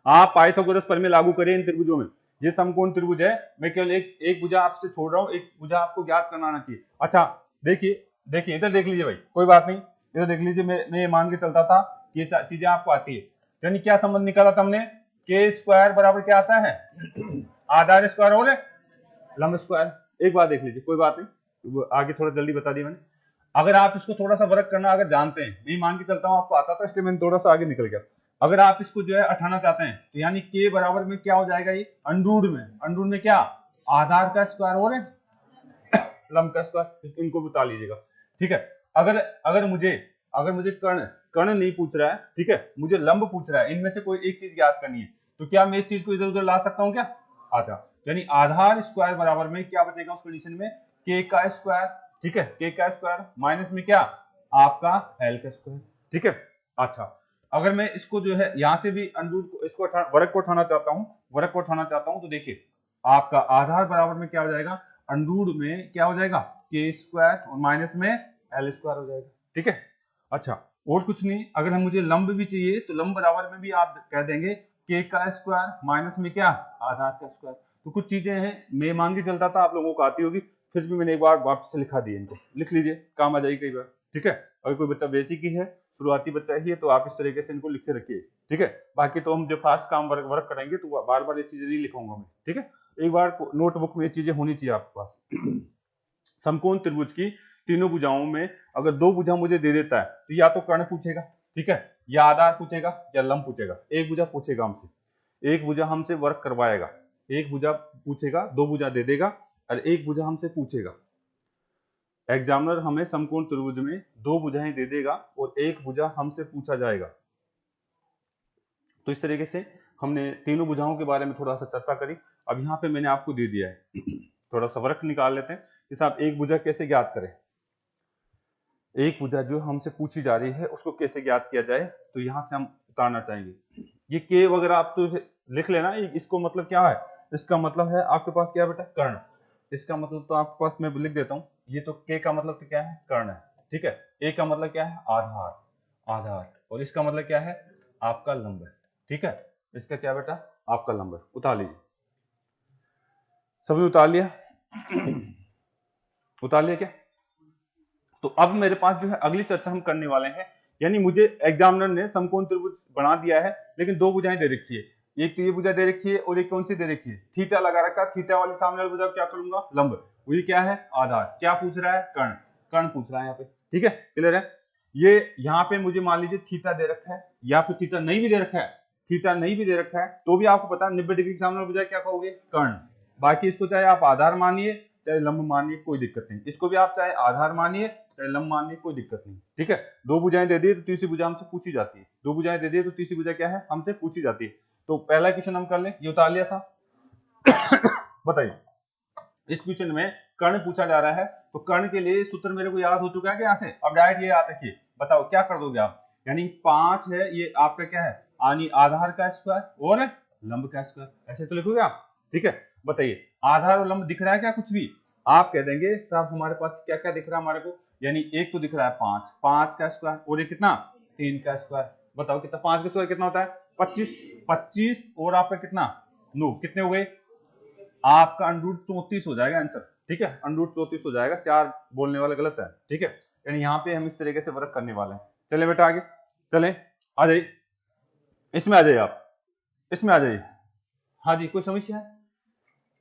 आप पाइथागोरस प्रमेय लागू करें इन त्रिभुजों में। ये समकोण त्रिभुज है, मैं केवल एक भुजा आपसे छोड़ रहा हूं, एक भुजा आपको ज्ञात करना आना चाहिए। अच्छा देखिए इधर देख लीजिए भाई, कोई बात नहीं, इधर देख लीजिए, मैं ये मान के चलता था कि ये चीजें आपको आती है। यानी क्या संबंध निकाला था हमने, के स्क्वायर बराबर क्या आता है, आधार स्क्वायर और लंब स्क्वायर। एक बार देख लीजिए, कोई बात नहीं, आगे थोड़ा जल्दी बता दिया मैंने। अगर आप इसको थोड़ा सा वर्क करना अगर जानते हैं, मैं मान के चलता हूँ आपको आता था, इसलिए मैंने थोड़ा सा आगे निकल गया। अगर आप इसको जो है हटाना चाहते हैं, तो यानी के बराबर में क्या हो जाएगा, ये अंडरूट में क्या, आधार का स्क्वायर और लंब का स्क्वायर, इनको बता लीजिएगा, ठीक है। अगर मुझे कर्ण नहीं पूछ रहा है, ठीक है, मुझे लंब पूछ रहा है, इनमें से कोई एक चीज याद करनी है, तो क्या मैं इस चीज को इधर उधर ला सकता हूँ क्या, अच्छा। यानी आधार स्क्वायर बराबर में क्या बचेगा उस कंडीशन में, के का स्क्वायर, ठीक है, के का स्क्वायर माइनस में क्या, आपका एल का स्क्वायर, ठीक है। अच्छा, अगर मैं इसको जो है यहां से भी अंडरूट को इसको वर्ग को उठाना चाहता हूं, तो देखिए आपका आधार बराबर में क्या हो जाएगा, अंडरूट में क्या हो जाएगा, के स्क्वायर और माइनस में एल स्क्वायर हो जाएगा, ठीक है। अच्छा, और कुछ नहीं, अगर हम मुझे लंब भी चाहिए तो लंब बराबर में भी आप कह देंगे के का स्क्वायर माइनस में क्या, आधार का स्क्वायर। तो कुछ चीजें हैं, मैं मान के चलता था आप लोगों को आती होगी, फिर भी मैंने एक बार वापस से लिखा दिए, इनको लिख लीजिए, काम आ जाएगी कई बार, ठीक है। अगर कोई बच्चा बेसिक ही है, शुरुआती बच्चा ही है, तो आप इस तरीके से इनको लिख के रखिए, ठीक है। बाकी तो हम जो फास्ट काम वर्क करेंगे तो बार बार ये चीजें नहीं लिखूंगा मैं, ठीक है। एक बार नोटबुक में ये चीजें होनी चाहिए आपके पास। समकोण त्रिभुज की तीनों भुजाओं में अगर दो भुजा मुझे दे देता है तो या तो कर्ण पूछेगा, ठीक है, या आधार पूछेगा या लंब पूछेगा। एक भुजा पूछेगा हमसे, एक भुजा हमसे वर्क करवाएगा, एक भुजा पूछेगा, दो भुजा दे देगा और एक भुजा हमसे पूछेगा। एग्जामिनर हमें समकोण त्रिभुज में दो भुजाएं दे देगा और एक भुजा हमसे पूछा जाएगा। तो इस तरीके से हमने तीनों भुजाओं के बारे में थोड़ा सा चर्चा करी। अब यहाँ पे मैंने आपको दे दिया है, थोड़ा सा वर्क निकाल लेते हैं कि साहब एक भुजा कैसे ज्ञात करें। एक भुजा जो हमसे पूछी जा रही है उसको कैसे ज्ञात किया जाए, तो यहाँ से हम उतारना चाहेंगे। ये के वगैरह आप तो लिख लेना, इसको मतलब क्या है, इसका मतलब है आपके पास क्या बेटा, कर्ण। इसका मतलब तो आपके पास मैं लिख देता हूँ, ये तो के का मतलब तो क्या है, कर्ण है, ठीक है। ए का मतलब क्या है, आधार, आधार, और इसका मतलब क्या है, आपका लंब है, ठीक है। इसका क्या बेटा, आपका लंब है। उतार लीजिए, सभी उतार लिया, उतार लिया क्या। तो अब मेरे पास जो है अगली चर्चा हम करने वाले हैं, यानी मुझे एग्जामिनर ने समकोण त्रिभुज बना दिया है लेकिन दो भुजाएं दे रखी है। एक तो ये भुजा दे रखी है और एक कौन सी दे रखी है, थीटा लगा रखा, थीटा वाली सामने वाली भुजा क्या करूंगा, लंब। वो ये क्या है, आधार। क्या पूछ रहा है, कर्ण, कर्ण पूछ रहा है यहाँ पे, ठीक है, क्लियर है। ये यहाँ पे मुझे मान लीजिए थीटा दे रखा है या फिर थीटा नहीं भी दे रखा है, थीटा नहीं भी दे रखा है तो भी आपको पता है 90 डिग्री के सामने वाली भुजा क्या कहोगे, कर्ण। बाकी इसको चाहे आप आधार मानिए चाहे लंब मानिए, कोई दिक्कत नहीं। इसको भी आप चाहे आधार मानिए चाहे लंब मानिए, कोई दिक्कत नहीं, ठीक है। दो भुजाएं दे दी तो तीसरी भुजा हमसे पूछी जाती है, दो भुजाएं दे दी तो तीसरी भुजा क्या है, हमसे पूछी जाती है। तो पहला क्वेश्चन हम कर लें, ये उतार लिया था। बताइए, इस क्वेश्चन में कर्ण पूछा जा रहा है, तो कर्ण के लिए सूत्र मेरे को याद हो चुका है कि यहाँ से अब डायरेक्ट ये याद रखिए। बताओ क्या कर दोगे आप, यानी 5 है ये आपका क्या है, यानी आधार का स्क्वायर और लंब का स्क्वायर, ऐसे तो लिखोगे आप, ठीक है। बताइए आधार और लंब दिख रहा है क्या, कुछ भी आप कह देंगे साहब हमारे पास क्या क्या दिख रहा है हमारे को, यानी एक तो दिख रहा है 5, 5 का स्क्वायर और ये कितना, 3 का स्क्वायर। बताओ कितना, 5 का स्क्वायर कितना होता है, 25, 25 और आपका कितना 9, कितने हो गए, आपका √34 हो जाएगा आंसर, ठीक है, √34 हो जाएगा, 4 बोलने वाला गलत है, ठीक है। यानी यहाँ पे हम इस तरीके से वर्क करने वाले हैं। चले बेटा आगे चले, आ जाइए, इसमें आ जाइए आप, इसमें आ जाइए। हाँ जी, कोई समस्या है,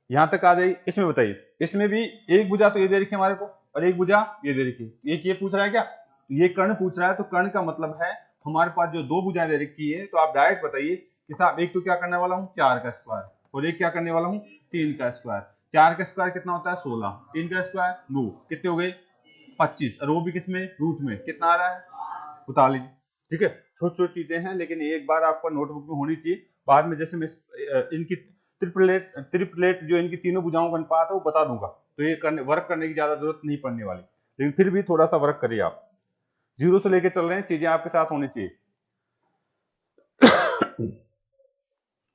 यहां तक आ जाइए। इसमें बताइए, इसमें भी एक भुजा तो ये दे रखी है हमारे को और एक भुजा ये दे रखी है। एक ये पूछ रहा है क्या, ये कर्ण पूछ रहा है, तो कर्ण का मतलब है हमारे पास जो दो भुजाएं दे रखी है, तो आप डायरेक्ट बताइए कि साहब एक तो क्या करने वाला हूँ 4 का स्क्वायर और एक क्या करने वाला हूँ 3 का स्क्वायर। 4 का स्क्वायर कितना होता है 16, 3 का स्क्वायर 9, कितने हो गए 25, और वो भी किसमें, रूट में, कितना आ रहा है, उतार लीजिए, ठीक है। छोटी छोटी चीजें हैं लेकिन एक बार आपका नोटबुक में होनी चाहिए, बाद में जैसे मैं इनकी त्रिप्लेट जो इनकी तीनों भुजाओं का अनुपात है वो बता दूंगा, तो ये वर्क करने की ज्यादा जरूरत नहीं पड़ने वाली, लेकिन फिर भी थोड़ा सा वर्क करिए आप, जीरो से लेके चल रहे हैं, चीजें आपके साथ होनी चाहिए।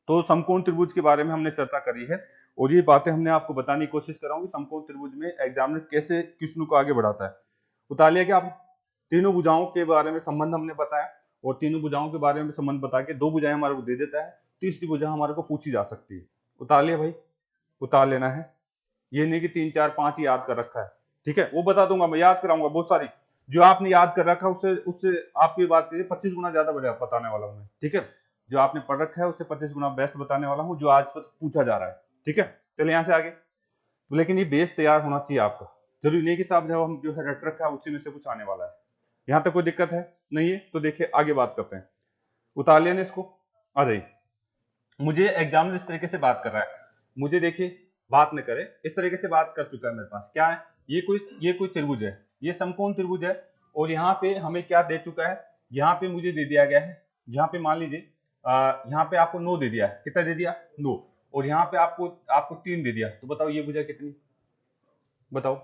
तो समकोण त्रिभुज के बारे में हमने चर्चा करी है और ये बातें हमने आपको बताने की कोशिश कर रहा हूँ कि समकोण त्रिभुज में एग्जामिनर कैसे क्वेश्चन को आगे बढ़ाता है। उतार लिया क्या आप, तीनों भुजाओं के बारे में संबंध हमने बताया और तीनों भुजाओं के बारे में संबंध बता के दो भुजाएं हमारे को दे देता है, तीसरी भुजा हमारे को पूछी जा सकती है। उतार लिया भाई, उतार लेना है, ये नहीं कि 3 4 5 याद कर रखा है, ठीक है, वो बता दूंगा मैं, याद कराऊंगा बहुत सारी जो आपने याद कर रखा है उससे उससे आपकी बात कीजिए 25 गुना ज्यादा बढ़िया बताने वाला हूँ मैं, ठीक है। जो आपने पढ़ रखा है उससे 25 गुना बेस्ट बताने वाला हूँ जो आज पूछा जा रहा है, ठीक है। चलिए यहाँ से आगे, लेकिन ये बेस तैयार होना चाहिए आपका, जरूरी नहीं कि साहब जब हम जो है रट रखा है उसी में से कुछ आने वाला है। यहाँ तक कोई दिक्कत है नहीं है, तो देखिए आगे बात करते हैं। उतार लिया ने इसको, आ जाइए। मुझे एग्जाम इस तरीके से बात कर रहा है, मुझे देखिए बात न करे, इस तरीके से बात कर चुका है मेरे पास, क्या है ये कोई त्रिभुज है, ये समकोण त्रिभुज है और यहाँ पे हमें क्या दे चुका है, यहाँ पे मुझे दे दिया गया है, यहाँ पे मान लीजिए यहाँ पे आपको 9 दे दिया है, कितना दे दिया 9, और यहाँ पे आपको 3 दे दिया, तो बताओ ये भुजा कितनी, बताओ।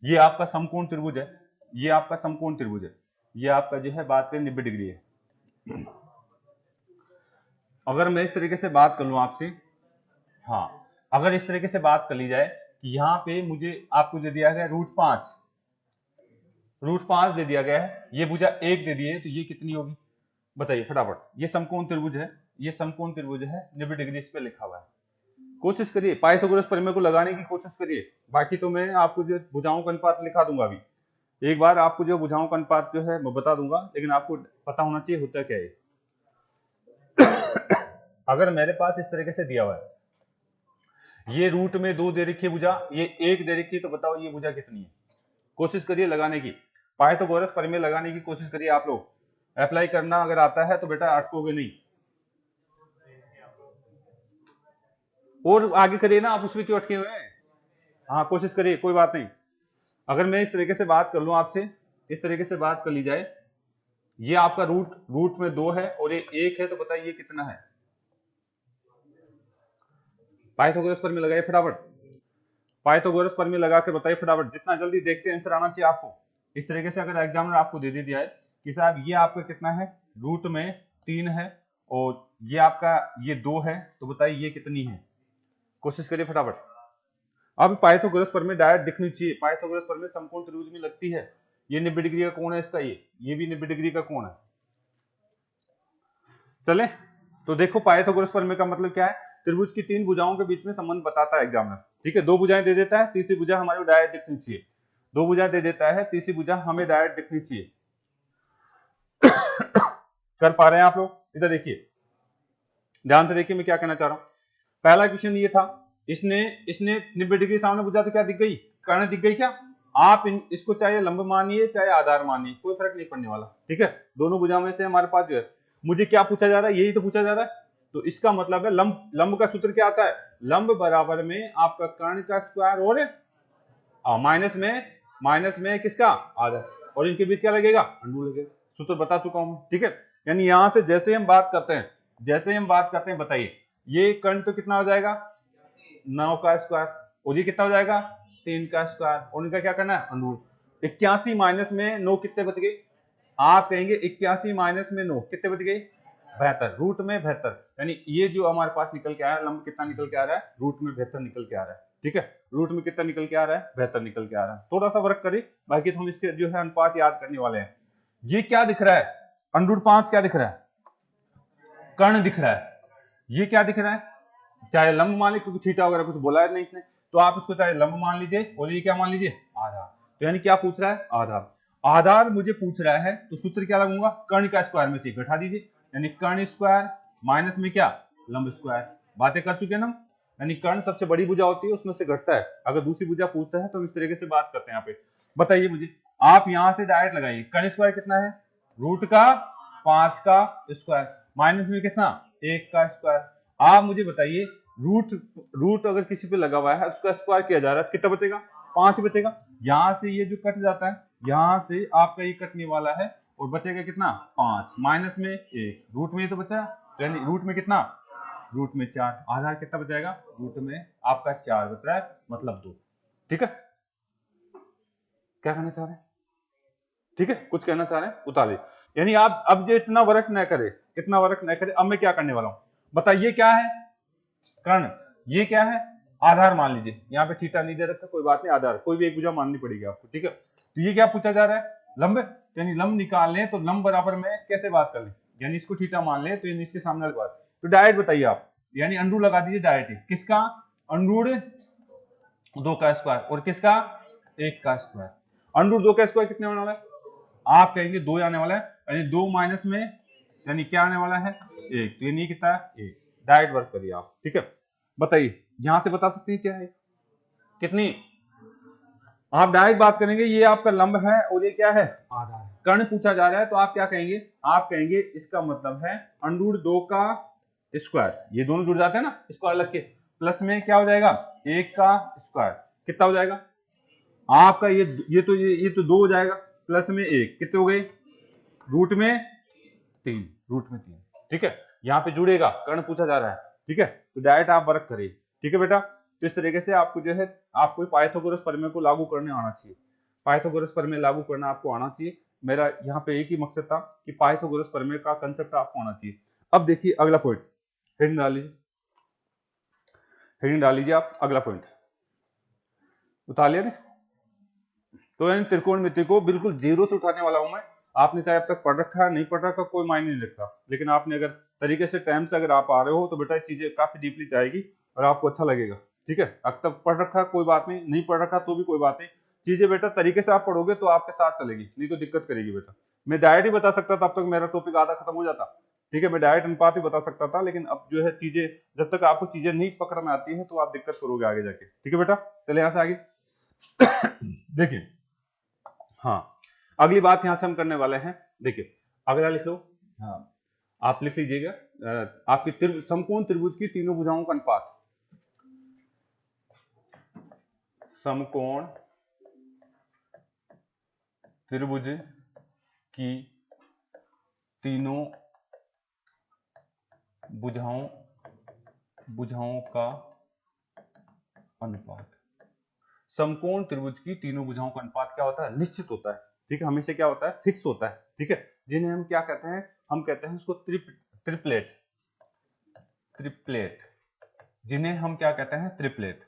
ये आपका समकोण त्रिभुज है, ये आपका समकोण त्रिभुज है, ये आपका जो है बात करें 90 डिग्री है। अगर मैं इस तरीके से बात कर लूं आपसे, हाँ, अगर इस तरीके से बात कर ली जाए कि यहाँ पे मुझे आपको दे दिया गया √5, √5 दे दिया गया है, ये भुजा 1 दे दी है, तो ये कितनी होगी बताइए फटाफट। ये समकोण त्रिभुज है, ये समकोण त्रिभुज है, 90 डिग्री इस पे लिखा हुआ है। कोशिश करिए पाइथागोरस प्रमेय को लगाने की कोशिश करिए, बाकी तो मैं आपको जो भुजाओं का अनुपात लिखा दूंगा अभी, एक बार आपको जो भुजाओं का अनुपात जो है मैं बता दूंगा, लेकिन आपको पता होना चाहिए होता क्या है। अगर मेरे पास इस तरीके से दिया हुआ है, ये रूट में 2 दे रखी है भुजा, ये 1 दे रखी है, तो बताओ ये भुजा कितनी है, कोशिश करिए लगाने की, पाइथागोरस प्रमेय लगाने की कोशिश करिए आप लोग। अप्लाई करना अगर आता है तो बेटा अटकोगे नहीं। और आगे करिए ना, आप उसमें क्यों अटके हुए हैं? हाँ कोशिश करिए, कोई बात नहीं। अगर मैं इस तरीके से बात कर लूं आपसे, इस तरीके से बात कर ली जाए, ये आपका रूट में 2 है और ये 1 है, तो बताइए ये कितना है? पाइथागोरस प्रमेय लगाइए फटाफट, पाइथागोरस प्रमेय लगा के बताइए फटाफट, जितना जल्दी देखते हैं आंसर आना चाहिए आपको। इस तरीके से अगर एग्जामिनर आपको दे दिया है कि साहब ये आपका कितना है, रूट में 3 है और ये आपका ये 2 है, तो बताइए ये कितनी है? कोशिश करिए फटाफट। अब पाइथागोरस प्रमेय डायरेक्ट दिखनी चाहिए। पाइथागोरस प्रमेय समकोण त्रिभुज में लगती है। ये 90 डिग्री का कोण है इसका, ये भी 90 डिग्री का कोण है। चले तो देखो पाइथागोरस प्रमेय का मतलब क्या है, त्रिभुज की 3 भुजाओं के बीच में संबंध बताता है एग्जामिनर। ठीक है, 2 भुजाएं दे देता है, तीसरी भुजा हमारी डायरेक्ट दिखनी चाहिए। 2 भुजाएं दे देता है, तीसरी भुजा हमें डायरेक्ट दिखनी चाहिए। कर पा रहे हैं आप लोग? इधर देखिए, ध्यान से देखिए मैं क्या कहना चाह रहा हूं। पहला क्वेश्चन ये था, इसने 90 डिग्री सामने भुजा तो क्या दिख गई, कर्ण दिख गई क्या? आप इसको चाहे लंब मानिए चाहे आधार मानिए, कोई फर्क नहीं पड़ने वाला। ठीक है, दोनों भुजा में से हमारे पास जो है, मुझे क्या पूछा जा रहा है, यही तो पूछा जा रहा है। तो इसका मतलब है लंब का सूत्र क्या आता है, लंब बराबर में आपका कर्ण का स्क्वायर और माइनस में किसका, आधा, और इनके बीच क्या लगेगा, अंडू लगेगा। सूत्र बता चुका हूं। ठीक है, यानी यहां से जैसे हम बात करते हैं, बताइए ये कर्ण तो कितना हो जाएगा, 9 का स्क्वायर, और ये कितना हो जाएगा, 3 का स्क्वायर, और इनका क्या करना है, अंडूर। 81 माइनस में 9 कितने बच गए, आप कहेंगे 81 माइनस में 9 कितने बच गए, 72, रूट में 72। यानी ये जो हमारे पास निकल के आया है, लंब कितना निकल के आ रहा है, रूट में 72 निकल के आ रहा है। ठीक है, रूट में कितना निकल के आ रहा है, 72 निकल के आ रहा है। थोड़ा सा वर्क करिए, बाकी तो हम इसके जो है अनुपात याद करने वाले हैं। ये क्या दिख रहा है, √5 क्या दिख रहा है, कर्ण दिख रहा है। ये क्या दिख रहा है, चाहे लंब मान लीजिए, क्योंकि थीटा वगैरह कुछ बोला है नहीं इसने, तो आप इसको चाहे लंब मान लीजिए और ये क्या मान लीजिए, आधार। तो यानी क्या पूछ रहा है, आधार। आधार मुझे पूछ रहा है तो सूत्र क्या लगूंगा, कर्ण का स्क्वायर में से घटा दीजिए, यानी कर्ण स्क्वायर माइनस में क्या, लंब स्क्वायर। बातें कर चुके हैं ना, यानी कर्ण सबसे बड़ी भुजा होती है, उसमें से घटता है। अगर दूसरी भुजा पूछता है तो इस तरीके से बात करते हैं यहाँ पे। बताइए मुझे, आप यहां से डायरेक्ट लगाइए, कर्ण स्क्वायर कितना है, रूट का 5 का स्क्वायर, माइनस में कितना, 1 का स्क्वायर। आप मुझे बताइए, रूट अगर किसी पे लगा हुआ है, उसका स्क्वायर किया जा रहा है, कितना बचेगा, 5 बचेगा। यहां से ये जो कट जाता है, यहां से आपका ये कटने वाला है, और बचेगा कितना, 5 माइनस में 1, रूट में ये तो बचा, यानी रूट में कितना, रूट में 4, आधार कितना बचाएगा, रूट में आपका 4 बच रहा है, मतलब 2। ठीक है, क्या कहना चाह रहे हैं, ठीक है, कुछ कहना चाह रहे हैं, उतारिए। यानी आप अब जो इतना वर्क न करे, अब मैं क्या करने वाला हूं, बताइए क्या है, कर्ण, ये क्या है, आधार मान लीजिए, यहाँ पे थीटा नहीं दे रखा, कोई बात नहीं, आधार कोई भी एक भुजा माननी पड़ेगी आपको। ठीक है, तो ये क्या पूछा जा रहा है, लंब, यानी लंब निकाल लें तो लंब बराबर में कैसे बात कर लें, यानी इसको थीटा मान लें तो इसके सामने वाली बात, तो डायरेक्ट बताइए आप, यानी अंडूर लगा दीजिए डायरेक्ट, किसका, अंडूर 2 का स्क्वायर और किसका, 1 का स्क्वायर। अंडूर 2 का स्क्वायर कितने आने वाला है, आप कहेंगे 2 आने वाला है, यानी 2 माइनस में, यानी क्या आने वाला है, 1, तो यानी कितना है, 1। डायरेक्ट वर्क करिए आप। ठीक है, बताइए यहां से बता सकते हैं क्या है, कितनी, आप डायरेक्ट बात करेंगे, ये आपका लंब है और ये क्या है, आधार। कर्ण पूछा जा रहा है तो आप क्या कहेंगे, आप कहेंगे इसका मतलब है √2 का स्क्वायर, ये दोनों जुड़ जाते हैं ना, इसको अलग के, प्लस में क्या हो जाएगा, 1 का स्क्वायर, कितना हो जाएगा आपका, ये तो 2 हो जाएगा, प्लस में 1, कितने हो गए, रूट में 3, रूट में 3। ठीक है, यहाँ पे जुड़ेगा, कर्ण पूछा जा रहा है। ठीक है, तो डायरेक्ट आप वर्क करिए। ठीक है बेटा, तो इस तरीके से आपको जो है, आपको पाइथागोरस प्रमेय को लागू करने आना चाहिए, पाइथागोरस प्रमेय लागू करना आपको आना चाहिए। मेरा यहाँ पे एक ही मकसद था कि पाइथागोरस प्रमेय का कंसेप्ट आपको आना चाहिए। अब देखिए अगला पॉइंट, हेडिंग डाल लीजिए आप, अगला पॉइंट उतार लिया। तो इन त्रिकोणमिति को बिल्कुल जीरो से उठाने वाला हूं मैं। आपने चाहे अब तक पढ़ रखा है, नहीं पढ़ रखा, कोई मायने नहीं रखता, लेकिन आपने अगर तरीके से टाइम से अगर आप आ रहे हो तो बेटा चीजें काफी डीपली जाएगी और आपको अच्छा लगेगा। ठीक है, अब तक पढ़ रखा कोई बात नहीं, नहीं पढ़ रखा तो भी कोई बात नहीं, चीजें बेटा तरीके से आप पढ़ोगे तो आपके साथ चलेगी, नहीं तो दिक्कत करेगी बेटा। मैं डायरेक्ट ही बता सकता था, अब तक मेरा टॉपिक आधा खत्म हो जाता। ठीक है, मैं डायरेक्ट अनुपात ही बता सकता था, लेकिन अब जो है चीजें, जब तक आपको चीजें नहीं पकड़ में आती है तो आप दिक्कत करोगे आगे जाके। ठीक है बेटा, चले यहां से आगे देखिए, हाँ, अगली बात यहां से हम करने वाले हैं, देखिए अगला लिख लो, हाँ आप लिख लीजिएगा, आपकी समकोण त्रिभुज की तीनों भुजाओं का अनुपात, समकोण त्रिभुज की तीनों भुजाओं का अनुपात। समकोण त्रिभुज की तीनों भुजाओं का अनुपात क्या होता है? निश्चित होता है, ठीक है, हमेशा क्या होता है? फिक्स होता है, ठीक है, जिन्हें हम क्या कहते हैं? हम कहते हैं उसको ट्रिपलेट, जिन्हें हम क्या कहते हैं? ट्रिपलेट।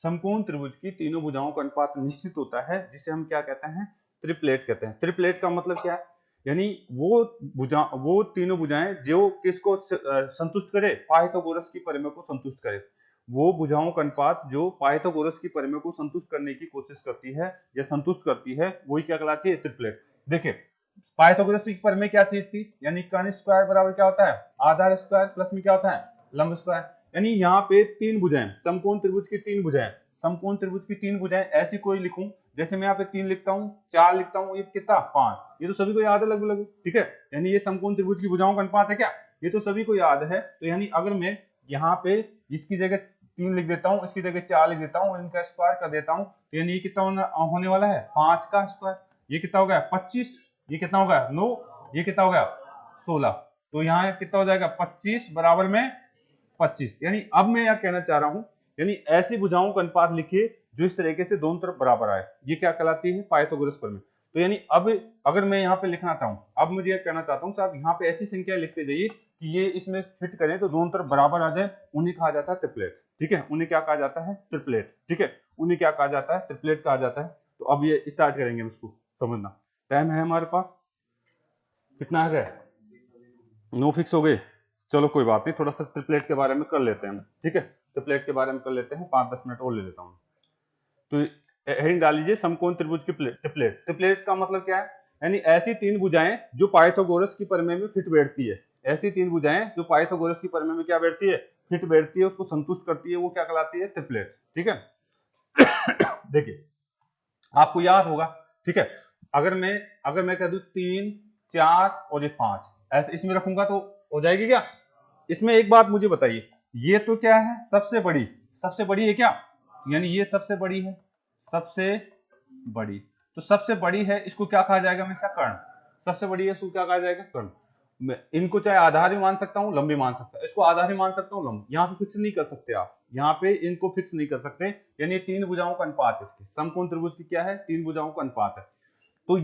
समकोण त्रिभुज की तीनों भुजाओं का अनुपात निश्चित होता है, जिसे हम क्या कहते हैं? ट्रिपलेट कहते हैं। ट्रिपलेट का मतलब क्या है? यानी वो तीनों भुजाएं जो किसको संतुष्ट करे? पाइथागोरस की परिमेय को संतुष्ट करे। वो भुजाओं का अनुपात जो पाइथागोरस की परिमेय को संतुष्ट करने की कोशिश करती है या संतुष्ट करती है, वही क्या कहलाती है? ट्रिपलेट। देखिए पाइथागोरस की परिमेय क्या चीज थी? यानी कर्ण स्क्वायर बराबर क्या होता है? आधार स्क्वायर प्लस में क्या होता है? लंब स्क्वायर। यानी यहाँ पे तीन भुजाएं, समकोण त्रिभुज की तीन भुजाएं, समकोण त्रिभुज की तीन भुजाएं ऐसी कोई लिखूं, जैसे मैं यहाँ पे 3 लिखता हूँ, 4 लिखता हूँ, ये कितना? 5। ये तो सभी को याद है लगभग, ठीक है, यानी ये समकोण त्रिभुज की भुजाओं का अनुपात है क्या? ये तो सभी को याद है। तो यानी अगर मैं यहाँ पे इसकी जगह 3 लिख देता हूँ, इसकी जगह 4 लिख देता हूँ, इनका स्क्वायर कर देता हूँ, तो यानी ये कितना होने वाला है? 5 का स्क्वायर। ये कितना हो गया? 25। ये कितना हो गया? 9। ये कितना हो गया? 16। तो यहाँ कितना हो जाएगा? 25 बराबर में 25। यानी अब मैं यह कहना चाह रहा हूं, यानी ऐसी भुजाओं का अनुपात लिखिए जो इस तरीके से दोनों तरफ बराबर आए, ये क्या कहलाती है? पाइथागोरस प्रमेय। तो यानी अब अगर मैं यहाँ पे लिखना चाहूँ, अब मुझे यह कहना चाहता हूँ साहब यहाँ पे ऐसी संख्या लिखते जाइए कि ये इसमें फिट करें तो दोनों तरफ बराबर आ जाए, उन्हें कहा जाता है ट्रिपलेट, ठीक है, उन्हें क्या कहा जाता है? ट्रिपलेट, ठीक है, उन्हें क्या कहा जाता है? ट्रिपलेट कहा जाता है। तो अब ये स्टार्ट करेंगे उसको समझना। टाइम है हमारे पास कितना है? 9 फिक्स हो गए। चलो कोई बात नहीं, थोड़ा सा ट्रिपलेट के बारे में कर लेते हैं, ठीक है, ट्रिपलेट के बारे में कर लेते हैं, 5-10 मिनट और ले लेता हूँ। तो हेडिंग डाल लीजिए समकोण त्रिभुज की ट्रिपलेट। ट्रिपलेट का मतलब क्या है? यानी ऐसी तीन भुजाएं जो पाइथागोरस की परिमेय में फिट बैठती है, ऐसी तीन भुजाएं जो पाइथागोरस की परिमेय में क्या बैठती है? फिट बैठती है, उसको संतुष्ट करती है, वो क्या कहलाती है? ट्रिपलेट, ठीक है। देखिए आपको याद होगा, ठीक है, अगर मैं कह दूं 3, 4 और ये 5 ऐसे इसमें रखूंगा तो हो जाएगी क्या? इसमें एक बात मुझे बताइए, ये तो क्या है? सबसे बड़ी है क्या? यानी ये सबसे बड़ी है, सबसे बड़ी, तो सबसे बड़ी है, इसको क्या कहा जाएगा? हमेशा कर्ण। सबसे बड़ी है, इसको क्या कहा जाएगा? कर्ण। मैं इनको चाहे आधार भी मान सकता हूँ, लंब भी मान सकता हूँ, इसको आधार भी मान सकता हूँ, लंब। यहाँ पे फिक्स नहीं कर सकते आप, यहाँ पे इनको फिक्स नहीं कर सकते, यानी तीन भुजाओं का अनुपात इसके, समकोण त्रिभुज की क्या है? तीन भुजाओं का अनुपात है। तो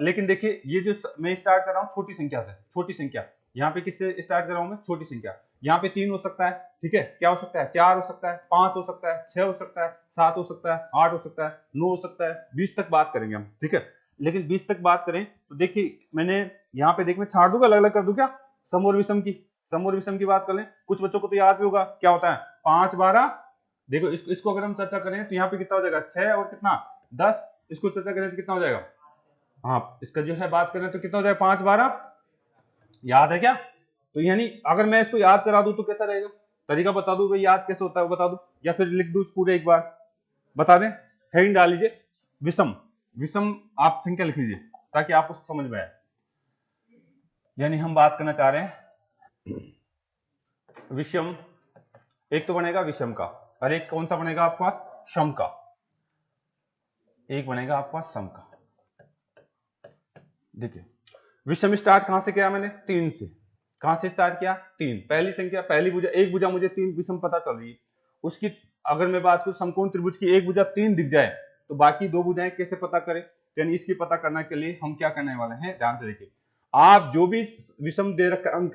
लेकिन देखिए ये जो मैं स्टार्ट कर रहा हूँ छोटी संख्या से, छोटी संख्या, यहाँ पे किससे स्टार्ट कर रहा हूँ मैं? छोटी संख्या। यहाँ पे 3 हो सकता है, ठीक है, क्या हो सकता है? 4 हो सकता है, 5 हो सकता है, 6 हो सकता है, 7 हो सकता है, 8 हो सकता है, 9 हो सकता है, 20 तक बात करेंगे हम, ठीक है। लेकिन 20 तक बात करें तो देखिए मैंने यहाँ पे मैं छाड़ दूंगा, अलग अलग कर दूं क्या? सम और विषम की बात कर लें, कुछ बच्चों को तो याद भी होगा क्या होता है? 5, 12। देखो इसको अगर हम चर्चा करें तो यहाँ पे कितना हो जाएगा? 6 और कितना? 10। इसको चर्चा करें तो कितना हो जाएगा? हाँ इसका जो है बात करें तो कितना हो जाएगा? 5, 12। याद है क्या? तो यानी अगर मैं इसको याद करा दूं तो कैसा रहेगा? तरीका बता दूं भाई, याद कैसे होता है वो बता दूं, या फिर लिख दूं पूरे एक बार? बता दें, हेडिंग डाल लीजिए विषम। विषम आप संख्या लिख लीजिए ताकि आपको समझ में आए। यानी हम बात करना चाह रहे हैं विषम, एक तो बनेगा विषम का, और एक कौन सा बनेगा आपके पास? सम का। एक बनेगा आपके पास सम का। देखिए विषम स्टार्ट कहां से किया मैंने? 3 से। कहां से स्टार्ट किया? 3। पहली संख्या, पहली भुजा, एक भुजा मुझे 3 विषम पता चल रही है, उसकी अगर मैं बात करूं समकोण त्रिभुज की एक भुजा 3 दिख जाए तो बाकी दो भुजाएं कैसे पता करें? यानी इसकी पता करने के लिए हम क्या करने वाले हैं, ध्यान से देखिए। आप जो भी विषम दे रखा अंक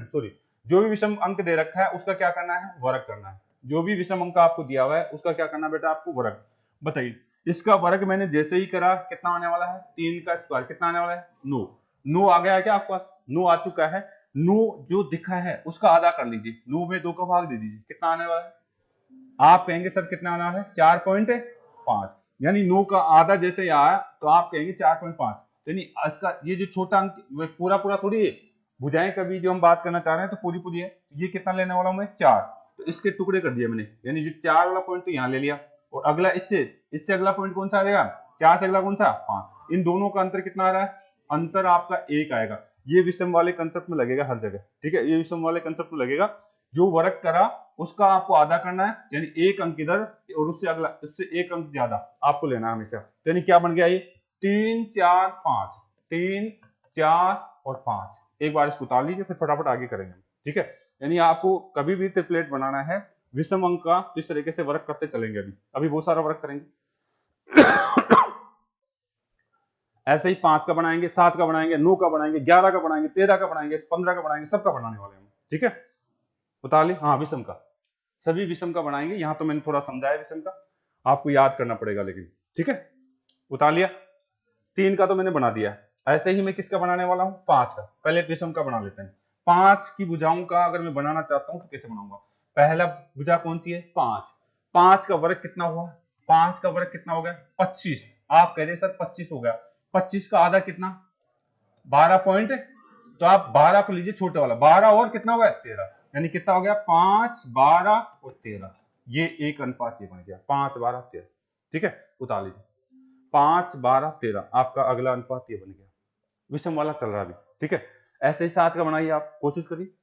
सॉरी जो भी विषम अंक दे रखा है उसका क्या करना है? वर्ग करना है। जो भी विषम अंक आपको दिया हुआ है उसका क्या करना बेटा? आपको वर्ग। बताइए इसका वर्ग मैंने जैसे ही करा कितना आने वाला है? 3 का स्क्वायर कितना आने वाला है? 9। 9 आ गया है क्या आपके पास? 9 आ चुका है। 9 जो दिखा है उसका आधा कर लीजिए, 9 में 2 का भाग दे दीजिए, कितना आने वाला है? आप कहेंगे सर कितना आना है? 4.5। यानी 9 का आधा जैसे ही आया तो आप कहेंगे 4.5। यानी इसका ये जो छोटा अंक पूरा पूरा थोड़ी है, भुजाएं कभी जो हम बात करना चाह रहे हैं तो पूरी पूरी है। ये कितना लेने वाला हूं मैं? 4। तो इसके टुकड़े कर दिए मैंने, यानी जो 4 वाला पॉइंट तो यहाँ ले लिया, और अगला इससे अगला पॉइंट कौन सा आ जाएगा? 4 से अगला कौन सा 5, इन दोनों का अंतर कितना आ रहा है, अंतर आपका 1 आएगा। ये विषम वाले कंसेप्ट में लगेगा हर जगह, ठीक है, ये विषम वाले कंसेप्ट में लगेगा। जो वर्क करा उसका आपको आधा करना है, यानी 1 अंक इधर और उससे अगला इससे 1 अंक ज्यादा आपको लेना है हमेशा। यानी क्या बन गया ये 3 4 5, 3 4 और 5। एक बार इसको उतार लीजिए, फिर फटाफट आगे करेंगे, ठीक है। यानी आपको कभी भी ट्रिपलेट बनाना है विषम अंक का, इस तरीके से वर्क करते चलेंगे। अभी बहुत सारा वर्क करेंगे। ऐसे ही 5 का बनाएंगे, 7 का बनाएंगे, 9 का बनाएंगे, 11 का बनाएंगे, 13 का बनाएंगे, 15 का बनाएंगे, सबका बनाने वाले हैं, ठीक है। उतार ली, हाँ विषम का, सभी विषम का बनाएंगे। यहां तो मैंने थोड़ा समझाया विषम का, आपको याद करना पड़ेगा लेकिन, ठीक है। उतार लिया, 3 का तो मैंने बना दिया। ऐसे ही मैं किसका बनाने वाला हूं 5 का। पहले विषम का बना लेते हैं। 5 की भुजाओं का अगर मैं बनाना चाहता हूं तो कैसे बनाऊंगा। पहला भुजा कौन सी है 5, 5 का वर्ग कितना हुआ, 5 का वर्ग कितना हो गया 25। आप कह रहे सर 25 हो गया, 25 का आधा कितना 12 पॉइंट, तो आप 12 को लीजिए छोटे वाला, 12 और कितना हुआ 13, यानी कितना हो गया 5 12 और 13। ये एक अनुपात ये बन गया 5 12 13, ठीक है। उतार लीजिए 5 12 13, आपका अगला अनुपात ये बन गया। विषम वाला चल रहा है अभी, ठीक है। ऐसे ही 7 का बनाइए, आप कोशिश करिए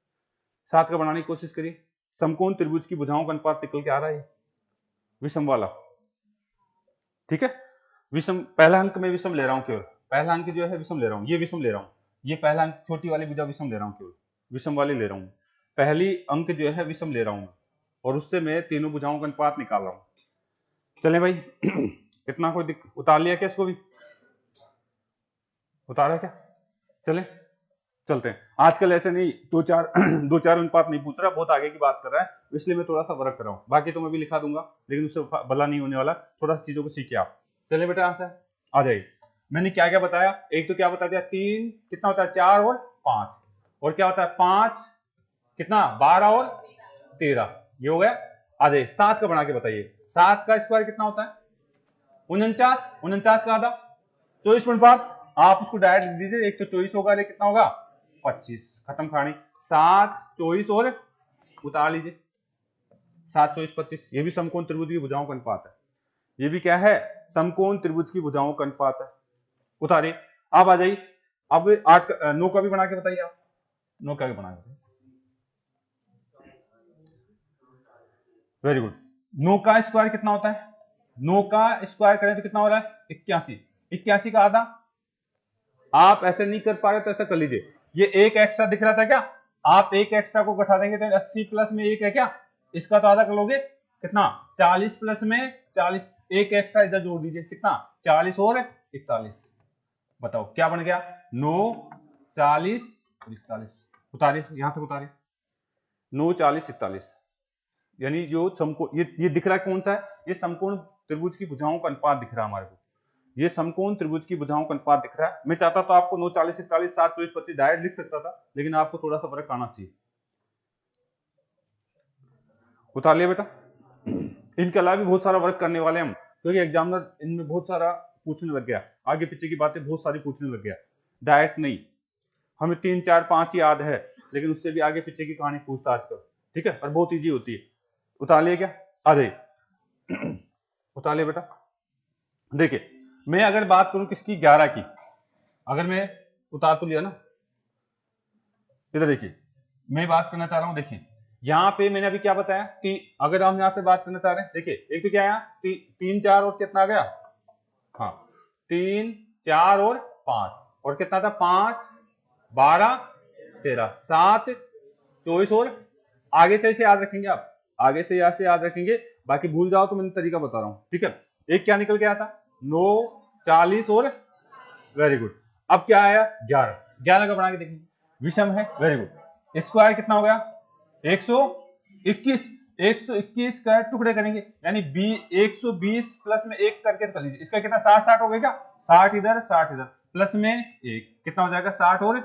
7 का बनाने की कोशिश करिए। समकोण त्रिभुज की भुजाओं का अनुपात निकल के आ रहा है विषम वाला, ठीक है। विषम पहला अंक में विषम ले रहा हूं केवल, पहला अंक जो है विषम ले रहा हूं, ये विषम ले रहा हूं, ये पहला अंक छोटी वाली भुजा विषम ले रहा हूं, केवल विषम वाली ले रहा हूं। पहली अंक जो है विषम ले रहा हूं और उससे मैं तीनों भुजाओं का अनुपात निकाल रहा हूं। चले भाई कितना कोई उतार लिया क्या, इसको भी उतारा क्या, चले चलते हैं। आजकल ऐसे नहीं दो चार अनुपात नहीं पूछ रहा, बहुत आगे की बात कर रहा है, इसलिए मैं थोड़ा सा वर्क कर रहा हूँ। बाकी तो मैं भी लिखा दूंगा, लेकिन उससे भला नहीं होने वाला, थोड़ा सा चीजों को सीखिए आप। चले बेटा यहाँ से आ जाइए। मैंने क्या क्या बताया, एक तो क्या बता दिया 3 कितना होता है 4 और 5, और क्या होता है 5 कितना 12 और 13, ये हो गया। आ जाइए 7 का बना के बताइए, 7 का स्क्वायर कितना होता है 49, 49 का आधा 24.5। आप उसको डायरेक्ट लिख दीजिए, एक तो 24 होगा, लेकिन कितना होगा 25, खत्म कहानी। 7 24 और उतार लीजिए 7 24 25, ये भी समकोण त्रिभुज की भुजाओं का अनुपात है। ये भी क्या है समकोण त्रिभुज की भुजाओं का अनुपात है। उतारिए, आप आ जाइए। अब 8 का 9 का भी बना के बताइए, आप 9 का भी बना के बताइए। Very good. 9 का स्क्वायर कितना होता है, 9 का स्क्वायर करें तो कितना हो रहा है 81, 81 का आधा। आप ऐसे नहीं कर पा रहे तो ऐसा कर लीजिए, ये एक एक्स्ट्रा दिख रहा था क्या, आप एक एक्स्ट्रा को घटा देंगे तो 80 प्लस में एक है क्या, इसका तो आधा कर लोगे कितना 40 प्लस में 40, एक एक्स्ट्रा इधर जोड़ दीजिए कितना 40 और 41। बताओ क्या बन गया 9 40 और 41। उतारिए यहां तक उतारिए 9 40 41, यानी जो समकोण ये दिख रहा है कौन सा है, ये समकोण त्रिभुज की भुजाओं का अनुपात दिख रहा है हमारे को। ये समकोण त्रिभुज की भुजाओं का अनुपात दिख रहा है। मैं चाहता तो आपको 9 40 41 7 24 25 डायरेक्ट लिख सकता था, लेकिन आपको थोड़ा सा फर्क आना चाहिए। उतार लिया बेटा। इनके अलावा भी बहुत सारा वर्क करने वाले हम, क्योंकि एग्जामिनर इनमें बहुत सारा पूछने लग गया, आगे पीछे की बातें बहुत सारी पूछने लग गया। डायरेक्ट नहीं, हमें 3 4 5 ही याद है, लेकिन उससे भी आगे पीछे की कहानी पूछता आजकल, ठीक है, और बहुत ईजी होती है। उतार लिया क्या, आ जाइए उतार लिया बेटा। देखिए मैं अगर बात करूं किसकी 11 की, अगर मैं उतार तो लिया ना, इधर देखिए मैं बात करना चाह रहा हूं। देखिए यहां पे मैंने अभी क्या बताया कि अगर हम यहां से बात करना चाह रहे हैं, देखिए एक तो क्या आया 3 4 और कितना आ गया, हाँ 3 4 और 5, और कितना था 5 12 13 7 24 और आगे से इसे याद रखेंगे, आप आगे से यहाँ से याद रखेंगे, बाकी भूल जाओ तो मैंने तरीका बता रहा हूं, ठीक है। एक क्या निकल के आया था 9 40 और वेरी गुड। अब क्या आया 11, 11 का बना के देखिए विषम है, वेरी गुड। स्क्वायर कितना हो गया 121, 121 का टुकड़े करेंगे, यानी 120 प्लस में एक करके कर लीजिए, इसका कितना 60 60 हो गया क्या, 60 इधर 60 इधर प्लस में एक कितना हो जाएगा 60 और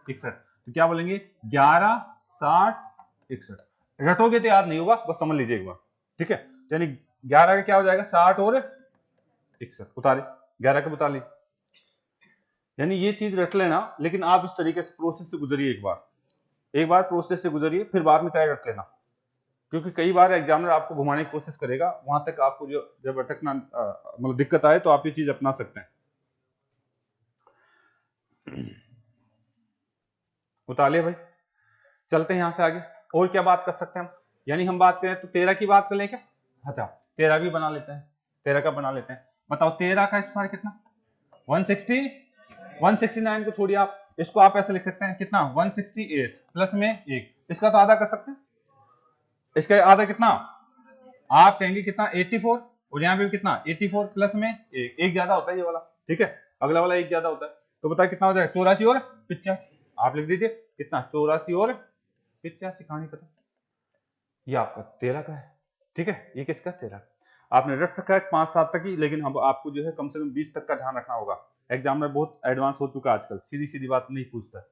61। तो क्या बोलेंगे 11 60 61, रटोगे तो याद नहीं होगा, बस समझ लीजिए एक बार, ठीक है। यानी 11 का क्या हो जाएगा 60 और 61। उतारे 11 का बता लीजिए, यानी ये चीज रट लेना, लेकिन आप इस तरीके से प्रोसेस से गुजरिए, एक बार प्रोसेस से गुजरिए, फिर बाद में चाहे रट लेना, क्योंकि कई बार एग्जामिनर आपको घुमाने की कोशिश करेगा, वहां तक आपको जो जब अटकना मतलब दिक्कत आए तो आप ये चीज अपना सकते हैं। उतार लिया भाई, चलते हैं यहां से आगे। और क्या बात कर सकते हैं हम, यानी हम बात करें तो 13 की बात कर लें क्या? अच्छा 13 भी बना लेते हैं, 13 का बना लेते हैं। बताओ 13 का स्क्वायर कितना? 160, 169 को छोड़िए आप, इसको आप ऐसे लिख सकते हैं कितना? 168 प्लस में 1, इसका तो आधा कर सकते हैं। इसका आधा कितना? आप कहेंगे कितना? 84, और यहाँ पे कितना? 84 प्लस में 1, एक ज्यादा होता है ये वाला, ठीक है, अगला वाला एक ज्यादा होता है। तो बताइए कितना हो जाएगा? 84 और 85, आप लिख दीजिए कितना? 84 और 85, कहानी खत्म। ये आपका 13 का है, ठीक है, ये किसका? 13। आपने रख रखा है 5-7 तक ही, लेकिन हम आपको जो है कम से कम 20 तक का ध्यान रखना होगा। एग्जामिनर बहुत एडवांस हो चुका है आजकल, सीधी सीधी बात नहीं पूछता।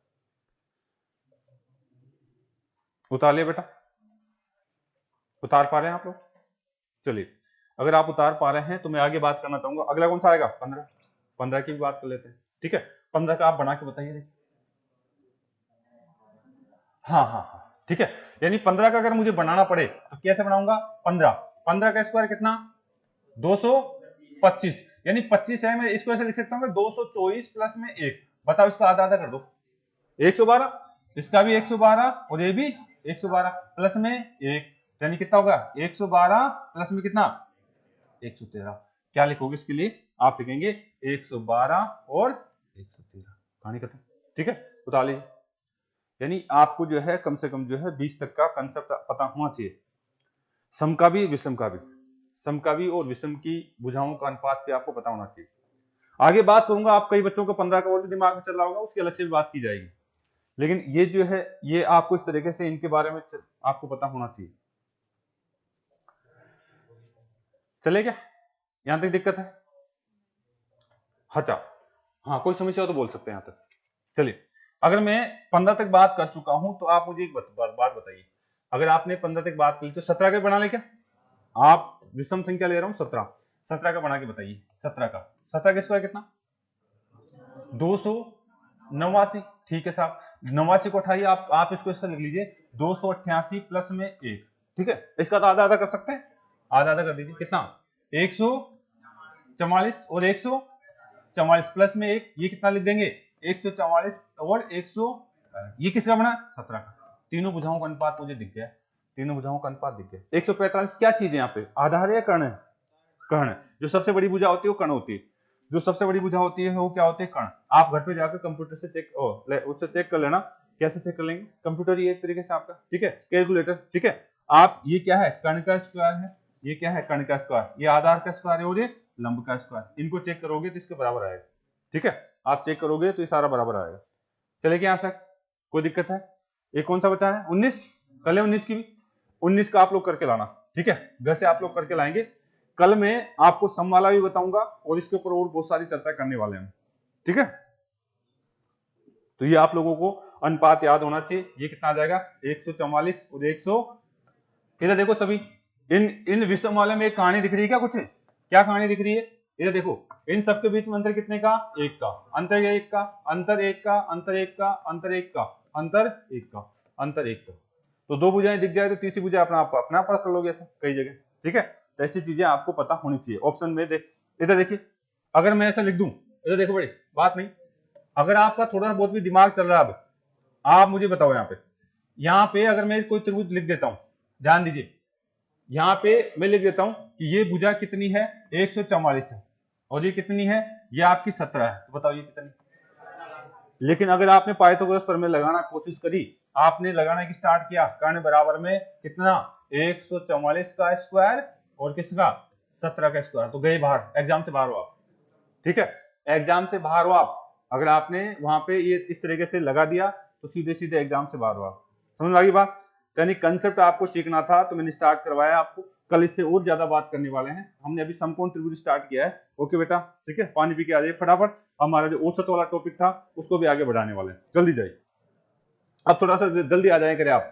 उतार लिया बेटा, उतार पा रहे हैं आप लोग? चलिए, अगर आप उतार पा रहे हैं तो मैं आगे बात करना चाहूंगा। अगला कौन सा आएगा? 15। 15 की भी बात कर लेते हैं, ठीक है। 15 का आप बना के बताइए। हाँ हाँ हाँ, ठीक है, यानी 15 का अगर मुझे बनाना पड़े तो कैसे बनाऊंगा? 15 का स्क्वायर कितना? 225, यानी 25 है, मैं इसको ऐसे लिख सकता हूँ 224 प्लस में 1। बताओ इसका आधा आधा कर दो, 112, इसका भी 112 और ये भी 112 प्लस में 1, यानी कितना होगा? 112 प्लस में कितना? 113। क्या लिखोगे इसके लिए? आप लिखेंगे 112 और 113, कहानी खत्म, ठीक है। उतार लीजिए, यानी आपको जो है कम से कम जो है 20 तक का कंसेप्ट पता होना चाहिए। समकावी विषम का भी, समकावी और विषम की भुजाओं का अनुपात पे आपको पता होना चाहिए। आगे बात करूंगा, आप कई बच्चों को 15 का और भी दिमाग में चल रहा होगा, उसकी अलग से भी बात की जाएगी, लेकिन ये जो है ये आपको इस तरीके से इनके बारे में आपको पता होना चाहिए। चले क्या? यहां तक दिक्कत है? अच्छा, हाँ कोई समस्या हो तो बोल सकते हैं यहां तक। चलिए, अगर मैं 15 तक बात कर चुका हूं तो आप मुझे एक बात बताइए, अगर आपने 15 तक बात कर ली तो 17 का बना ले क्या? आप विषम संख्या ले रहा हूं 17, 17 का बना के बताइए। 17 का, 17 का स्क्वायर कितना? 289, ठीक है साहब, 89 को उठाइए, आप इसको ऐसा लिख लीजिए 288 प्लस में 1, ठीक है। इसका तो आधा आधा कर सकते हैं, आधा आधा कर दीजिए, कितना? 144 और 144 प्लस में 1, ये कितना लिख देंगे? 144 और 100, ये किसका बना? 17 का। तीनों भुजाओं का अनुपात मुझे दिख गया, तीनों भुजाओं का अनुपात दिख गया। 145 क्या चीज है यहाँ पे? आधार है या कर्ण है? कर्ण। जो सबसे बड़ी भुजा होती है वो कर्ण होती है, जो सबसे बड़ी भुजा होती है वो क्या होती है? कर्ण। आप घर पे जाकर कंप्यूटर से चेक उससे चेक कर लेना। कैसे चेक कर लेंगे? कंप्यूटर ही एक तरीके से आपका, ठीक है, कैलकुलेटर, ठीक है। आप ये क्या है? कर्ण का स्क्वायर है, ये क्या है? कर्ण का स्क्वायर, ये आधार का स्क्वायर है और ये लंब का स्क्वायर, इनको चेक करोगे तो इसके बराबर आएगा, ठीक है। आप चेक करोगे तो ये सारा बराबर आएगा। चलेगा यहां तक? कोई दिक्कत है? ये कौन सा बचा है? 19, कल है 19 की भी, 19 का आप लोग करके लाना, ठीक है, घर से आप लोग करके लाएंगे। कल मैं आपको सम वाला भी बताऊंगा और इसके ऊपर और बहुत सारी चर्चा करने वाले हैं, ठीक है। तो ये आप लोगों को अनुपात याद होना चाहिए। ये कितना आ जाएगा? 144 और 100। इधर देखो सभी, इन विषम वाले में एक कहानी दिख रही है क्या? कुछ क्या कहानी दिख रही है? इधर देखो, इन सबके बीच में अंतर कितने का? 1 का, अंतर 1 का, अंतर 1 का, अंतर 1 का, अंतर 1 का, अंतर 1 का, अंतर 1 का। तो दो भुजाएं दिख जाए तो तीसरी भुजा अपना पता कर लोगे ऐसा कई जगह, ठीक है। तो ऐसी चीजें आपको पता होनी चाहिए। ऑप्शन में देख, इधर देखिए, अगर मैं ऐसा लिख दूं, इधर देखो बड़ी बात नहीं, अगर आपका थोड़ा बहुत भी दिमाग चल रहा है, अब आप मुझे बताओ, यहाँ पे अगर मैं कोई त्रिभुज लिख देता हूं, ध्यान दीजिए, यहाँ पे मैं लिख देता हूं कि ये भुजा कितनी है? 144 है, और ये कितनी है? ये आपकी 17 है, तो बताओ ये कितनी? लेकिन अगर आपने पाइथागोरस प्रमेय लगाना कोशिश करी, आपने लगाना की स्टार्ट किया, कर्ण बराबर में कितना? 144 का स्क्वायर और किसका? 17 का स्क्वायर, तो गए बाहर, एग्जाम से बाहर हो आप, ठीक है, एग्जाम से बाहर हो आप। अगर आपने वहां पे ये इस तरीके से लगा दिया तो सीधे सीधे एग्जाम से बाहर हो आप। समझ में आ गई बात? यानी कंसेप्ट आपको सीखना था तो मैंने स्टार्ट करवाया आपको, कल इससे और ज्यादा बात करने वाले हैं। हमने अभी समकोण त्रिभुज स्टार्ट किया है, ओके बेटा, ठीक है। पानी पी के आ जाइए फटाफट, हमारा जो औसत वाला टॉपिक था उसको भी आगे बढ़ाने वाले हैं, जल्दी जाइए, अब थोड़ा सा जल्दी आ जाए करें आप।